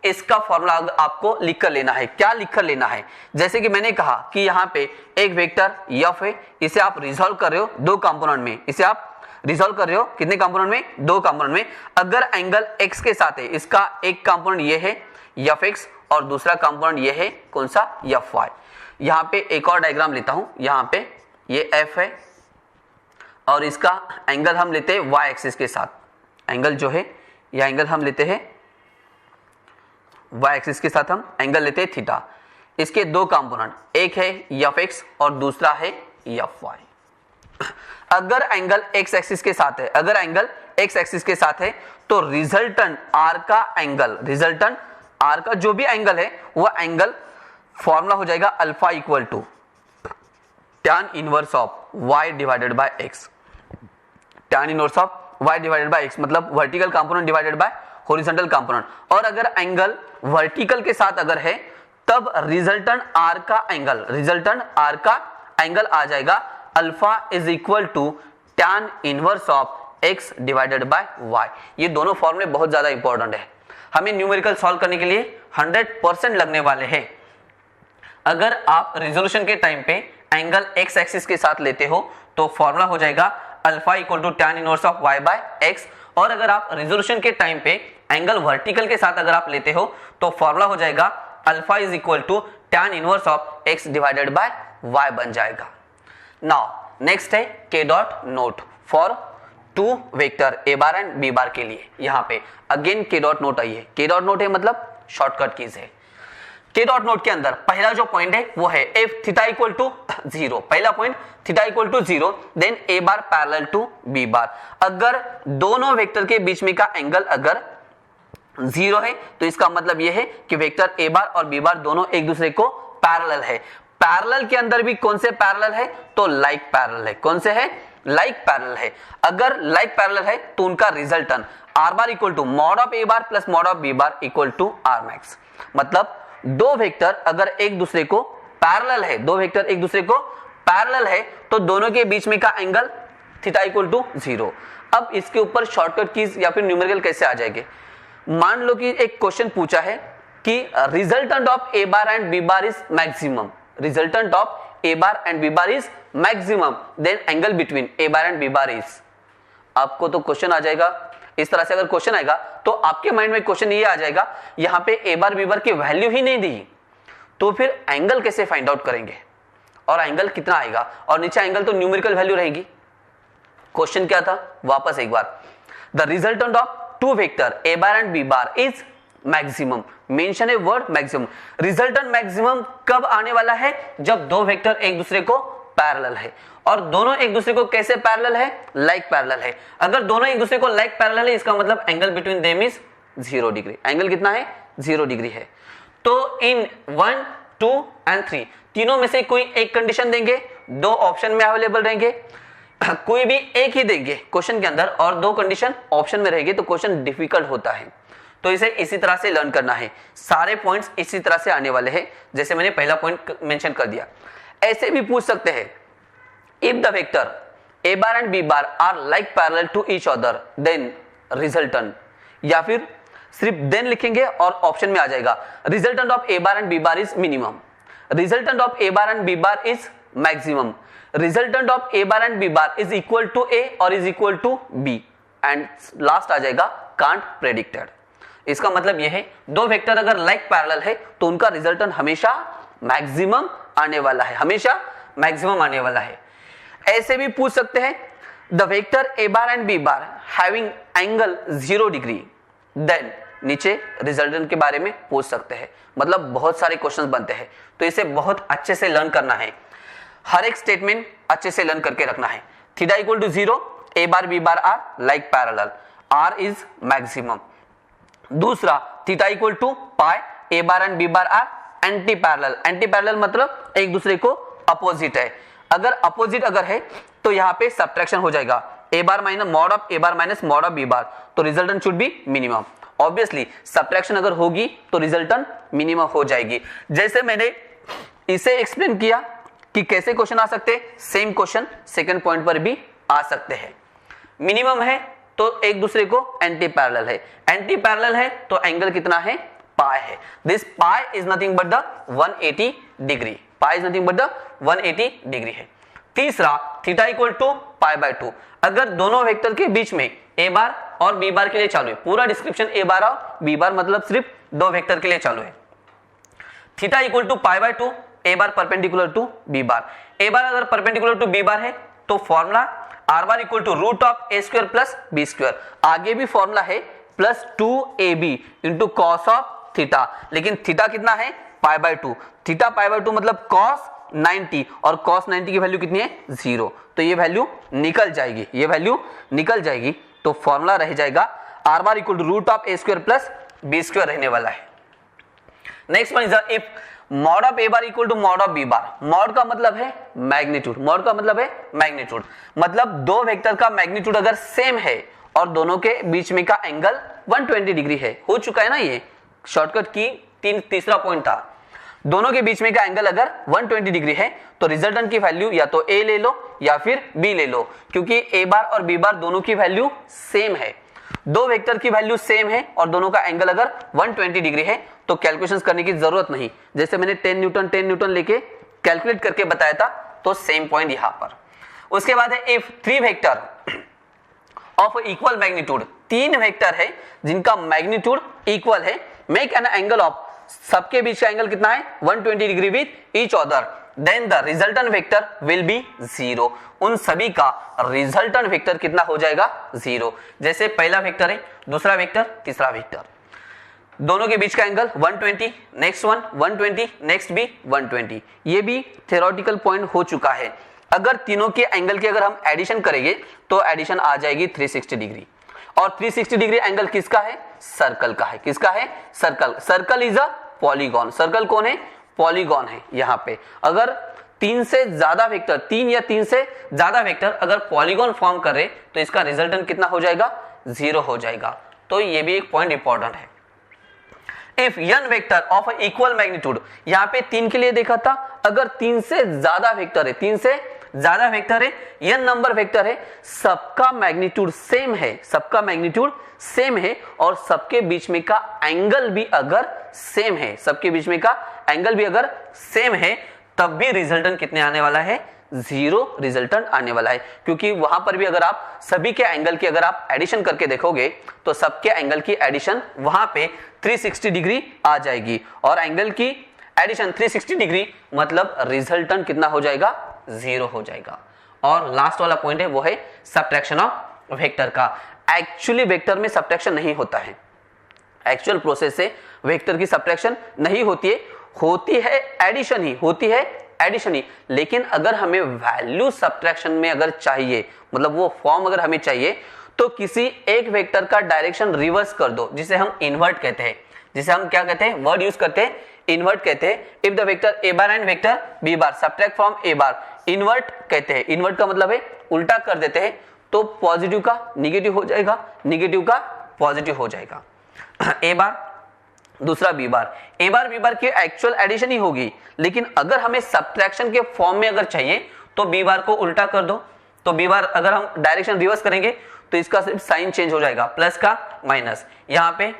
Speaker 1: इसका फॉर्मूला आपको लिख कर लेना है। क्या लिख कर लेना है? जैसे कि मैंने कहा कि यहाँ पे एक वेक्टर f है, इसे आप रिजॉल्व कर रहे हो 2 कंपोनेंट में, इसे आप रिजॉल्व कर रहे हो कितने कंपोनेंट में? 2 कंपोनेंट में। अगर एंगल x के साथ है, इसका एक कंपोनेंट ये है fx और दूसरा कंपोनेंट ये है कौन सा? fy। यहाँ पे एक और डायग्राम लेता हूं, यहाँ पे ये f है और इसका एंगल हम लेते हैं y एक्सिस के साथ। एंगल जो है यह एंगल हम लेते हैं y एक्सिस के साथ, हम एंगल लेते हैं थीटा। इसके 2 कंपोनेंट, एक है fx और दूसरा है fy। अगर एंगल x एक्सिस के साथ है, अगर एंगल x एक्सिस के साथ है तो रिजल्टेंट r का एंगल, रिजल्टेंट r का जो भी एंगल है वह एंगल फॉर्मूला हो जाएगा alpha equal to tan inverse of y divided by x। tan inverse of y divided by x मतलब vertical component divided by horizontal component. और अगर एंगल वर्टिकल के साथ अगर है तब रिजल्टेंट r का एंगल, रिजल्टेंट r का एंगल आ जाएगा alpha is equal to tan inverse of x divided by y। ये दोनों फॉर्मूले बहुत ज्यादा इंपॉर्टेंट है, हमें न्यूमेरिकल सॉल्व करने के लिए 100% लगने वाले हैं। अगर आप रिजोल्यूशन के टाइम पे एंगल x एक्सिस के साथ लेते हो तो फॉर्मूला हो जाएगा alpha equal to tan inverse of y by x। और अगर आप रिजोल्यूशन के टाइम पे एंगल वर्टिकल के साथ अगर आप लेते हो तो फॉर्मूला हो जाएगा alpha is equal to tan inverse of x divided by y बन जाएगा। नाउ नेक्स्ट है k dot note for 2 vector a bar and b bar के लिए। यहाँ पे अगेन k डॉट नोट आई है। k डॉट नोट है मतलब शॉर्टकट कीज है। k डॉट नोट के अंदर पहला जो पॉइंट है वो है f थीटा इक्वल टू 0। पहला point theta equal to 0, then a bar parallel to b bar. अगर दोनों वेक्टर के बीच में का एंगल अगर 0 है तो इसका मतलब यह है कि वेक्टर a बार और b बार दोनों एक दूसरे को पैरेलल है। पैरेलल के अंदर भी कौन से पैरेलल है? तो लाइक पैरेलल है। कौन से है? लाइक पैरेलल है। अगर लाइक पैरेलल है तो उनका resultant r bar equal to mod of a bar plus mod of b bar equal to r max. मतलब 2 वेक्टर अगर एक दूसरे को पैरेलल है, 2 वेक्टर एक दूसरे को पैरेलल है तो दोनों के बीच में का एंगल थीटा इक्वल टू 0। अब इसके ऊपर शॉर्टकट कीज या फिर न्यूमेरिकल कैसे आ जाएंगे? मान लो कि एक क्वेश्चन पूछा है कि resultant of a bar and b bar is maximum, resultant of a bar and b bar is maximum, then angle between a bar and b bar is. आपको तो क्वेश्चन आ जाएगा इस तरह से। अगर क्वेश्चन आएगा तो आपके माइंड में क्वेश्चन ये आ जाएगा, यहां पे a बार b बार की वैल्यू ही नहीं दी तो फिर एंगल कैसे फाइंड आउट करेंगे और एंगल कितना आएगा? और नीचे एंगल तो न्यूमेरिकल वैल्यू रहेगी। क्वेश्चन क्या था? वापस एक बार, the resultant of 2 vector a bar and b bar is maximum, mention है वर्ड मैक्सिमम। रिजल्टेंट मैक्सिमम कब आने वाला है? जब दो वेक्टर एक दूसरे को पैरेलल है। और दोनों एक दूसरे को कैसे पैरेलल है? लाइक पैरेलल है। अगर दोनों एक दूसरे को लाइक पैरेलल है, इसका मतलब angle between them is 0 degree. Angle कितना है? 0 डिग्री है। तो इन 1, 2 एंड 3 तीनों में से कोई एक कंडीशन देंगे, दो ऑप्शन में अवेलेबल रहेंगे, कोई भी एक ही देंगे क्वेश्चन के अंदर और दो कंडीशन ऑप्शन में रहेगी, तो क्वेश्चन डिफिकल्ट होता है। तो इसे इसी तरह से लर्न करना है। सारे पॉइंट्स इसी तरह से आने वाले हैं, जैसे मैंने पहला पॉइंट मेंशन कर दिया। ऐसे भी पूछ सकते हैं, if the vector a bar and b bar are like parallel to each other then resultant, या फिर सिर्फ देन लिखेंगे और ऑप्शन में आ जाएगा resultant of a bar and b bar is minimum, resultant of a bar and b bar is maximum, resultant of a bar and b bar is equal to a और is equal to b, and last आ जाएगा can't predicted. इसका मतलब यह है दो vector अगर like parallel है तो उनका रिजल्टेंट हमेशा मैक्सिमम आने वाला है, हमेशा मैक्सिमम आने वाला है। ऐसे भी पूछ सकते हैं, the vector a bar and b bar having angle 0 degree, then नीचे रिजल्टेंट के बारे में पूछ सकते हैं। मतलब बहुत सारे क्वेश्चंस बनते हैं, तो इसे बहुत अच्छे से लर्न करना है। हर एक स्टेटमेंट अच्छे से लर्न करके रखना है। Theta equal to 0, a bar b bar are like parallel, r is maximum. दूसरा, theta equal to pi, a bar and b bar are anti parallel. Anti parallel मतलब एक दूसरे को अपोजिट है। अगर अपोजिट अगर है तो यहाँ पे सब्ट्रैक्शन हो जाएगा, a bar minus mod of a bar minus mod of b बार, तो resultant should be minimum. Obviously subtraction अगर होगी तो रिजल्टेंट मिनिमम हो जाएगी। जैसे मैंने इसे एक्सप्लेन किया कि कैसे क्वेश्चन आ सकते हैं, सेम क्वेश्चन सेकंड पॉइंट पर भी आ सकते हैं। मिनिमम है तो एक दूसरे को एंटी पैरेलल है, एंटी पैरेलल है तो एंगल कितना है? पाई है। This pi is nothing but the 180 degree, pi is nothing but the 180 degree है। तीसरा, theta equal to pi by 2। अगर दोनों वेक्टर के बीच में a बार और b बार के लिए चालू है, पूरा डिस्क्रिप्शन a बार और b बार मतलब सिर्फ दो वेक्टर के लिए चालू है। Theta equal to pi by 2, a bar perpendicular to b bar. a bar अगर परपेंडिकुलर टू b बार है तो formula r bar equal to root of a square plus b square. आगे भी फॉर्मूला है plus 2ab into cos of theta, लेकिन theta कितना है? Pi by 2। Theta pi by 2 मतलब कॉस 90, और कॉस 90 की वैल्यू कितनी है? 0। तो ये वैल्यू निकल जाएगी, ये वैल्यू निकल जाएगी। तो फॉर्मूला रह जाएगा r bar equal to root of a square plus b square रहने वाला है। Next one is if mod of a bar equal to mod of b bar. Mod का मतलब है मैग्नीट्यूड, मॉड का मतलब है मैग्नीट्यूड, मतलब दो वेक्टर का मैग्नीट्यूड अगर सेम है और दोनों के बीच में का एंगल 120 डिग्री है, हो चुका है ना, ये शॉर्टकट की तीसरा पॉइंट था। दोनों के बीच में का एंगल अगर 120 डिग्री है तो रिजल्टेंट की वैल्यू या तो a ले लो या फिर b ले लो, क्योंकि a बार और b बार दोनों की वैल्यू सेम है। दो वेक्टर की वैल्यू सेम है और दोनों का एंगल अगर 120 डिग्री है तो कैलकुलेशंस करने की जरूरत नहीं। जैसे मैंने 10 न्यूटन लेके कैलकुलेट करके बताया था, तो सेम पॉइंट यहां पर। उसके बाद है if 3 vector of equal magnitude, 3 vector है जिनका मैग्नीट्यूड इक्वल है, मेक एन एंगल ऑफ, सबके बीच का एंगल कितना है? 120 degree with each other, then the resultant vector will be 0। उन सभी का रिजल्टेंट वेक्टर कितना हो जाएगा? 0। जैसे पहला वेक्टर है, दूसरा वेक्टर, तीसरा वेक्टर, दोनों के बीच का एंगल 120, नेक्स्ट वन 120, नेक्स्ट भी 120। ये भी थ्योरेटिकल पॉइंट हो चुका है। अगर तीनों के एंगल की अगर हम एडिशन करेंगे तो एडिशन आ जाएगी 360 डिग्री। और 360 डिग्री एंगल किसका है? सर्कल का है। किसका है? Circle. Circle is a polygon. Circle कौन है? पॉलीगॉन है। यहां पे अगर 3 से ज्यादा वेक्टर, 3 या 3 से ज्यादा वेक्टर अगर पॉलीगॉन फॉर्म करे तो इसका रिजल्टेंट कितना हो जाएगा? 0 हो जाएगा। तो ये भी एक पॉइंट इंपॉर्टेंट है। If n vector of equal magnitude, यहां पे 3 के लिए देखा था, अगर 3 से ज्यादा वेक्टर है, 3 से ज्यादा वेक्टर है, n नंबर वेक्टर है, सबका मैग्नीट्यूड सेम है, सबका मैग्नीट्यूड सेम है और सबके बीच में का एंगल भी अगर सेम है, सबके बीच में का एंगल भी अगर सेम है, तब भी रिजल्टेंट कितने आने वाला है? 0 रिजल्टेंट आने वाला है। क्योंकि वहां पर भी अगर आप सभी के एंगल की अगर आप एडिशन करके देखोगे तो सबके एंगल की एडिशन वहां पे 360 डिग्री आ जाएगी, और एंगल की एडिशन 360 डिग्री मतलब रिजल्टेंट कितना हो जाएगा? 0 हो जाएगा। और लास्ट वाला पॉइंट है वो है सब्ट्रैक्शन ऑफ वेक्टर का। एक्चुअली वेक्टर में सब्ट्रैक्शन नहीं होता है, एक्चुअल प्रोसेस से वेक्टर की सब्ट्रैक्शन नहीं होती है, होती है एडिशन ही, होती है एडिशन ही। लेकिन अगर हमें वैल्यू सब्ट्रैक्शन में अगर चाहिए, मतलब वो फॉर्म अगर हमें चाहिए, तो किसी एक वेक्टर का डायरेक्शन रिवर्स कर दो, जिसे हम इन्वर्ट कहते हैं। जिसे हम क्या कहते हैं, वर्ड यूज करते हैं, इन्वर्ट कहते हैं। If the vector A bar and vector B bar subtract from A bar, invert कहते हैं। इन्वर्ट का मतलब है उल्टा कर देते हैं, तो पॉजिटिव का निगेटिव हो जाएगा, निगेटिव का पॉजिटिव हो जाएगा। ए बार दूसरा बी बार, ए बार बी बार की एक्चुअल एडिशन ही होगी, लेकिन अगर हमें सब्ट्रैक्शन के फॉर्म में अगर चाहिए तो बी बार को उल्टा कर दो। तो बी बार अगर हम डायरेक्शन रिवर्स करेंगे तो इसका सिर्फ साइन चेंज हो जाएगा, प्लस का माइनस। यहाँ पे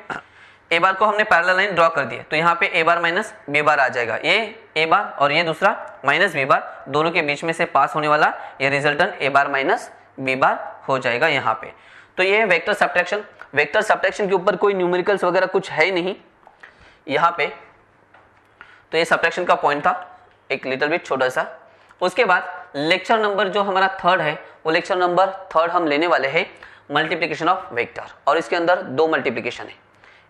Speaker 1: ए बार को हमने पैरेलल लाइन ड्रॉ कर दी है, तो यहाँ पे ए बार माइनस बी बार आ जाएगा। ये ए बार और ये दूसरा माइनस बी बार, दोनों के बीच में से पास होने वाला ये रिजल्टेंट ए बार माइनस बी बार हो जाएगा यहाँ पे। तो ये है वेक्टर सब्ट्रैक्शन। वेक्टर सब्ट्रैक्शन के ऊपर कोई न्यूमेरिकल्स वगैरह कुछ है नहीं यहाँ पे। तो ये सब्ट्रैक्शन का पॉइंट था, एक लिटिल बिट छोटा सा। उसके बाद लेक्चर नंबर जो हमारा थर्ड है, वो लेक्चर नंबर थर्ड हम लेने वाले हैं मल्टीप्लिकेशन ऑफ वेक्टर, और इसके अंदर दो मल्टीप्लिकेशन है,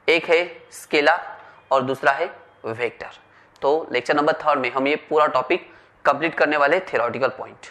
Speaker 1: एक है स्केलर और दूसरा है वेक्टर। तो लेक्चर नंबर थर्ड में हम ये पूरा टॉपिक कंप्लीट करने वाले थ्योरेटिकल पॉइंट।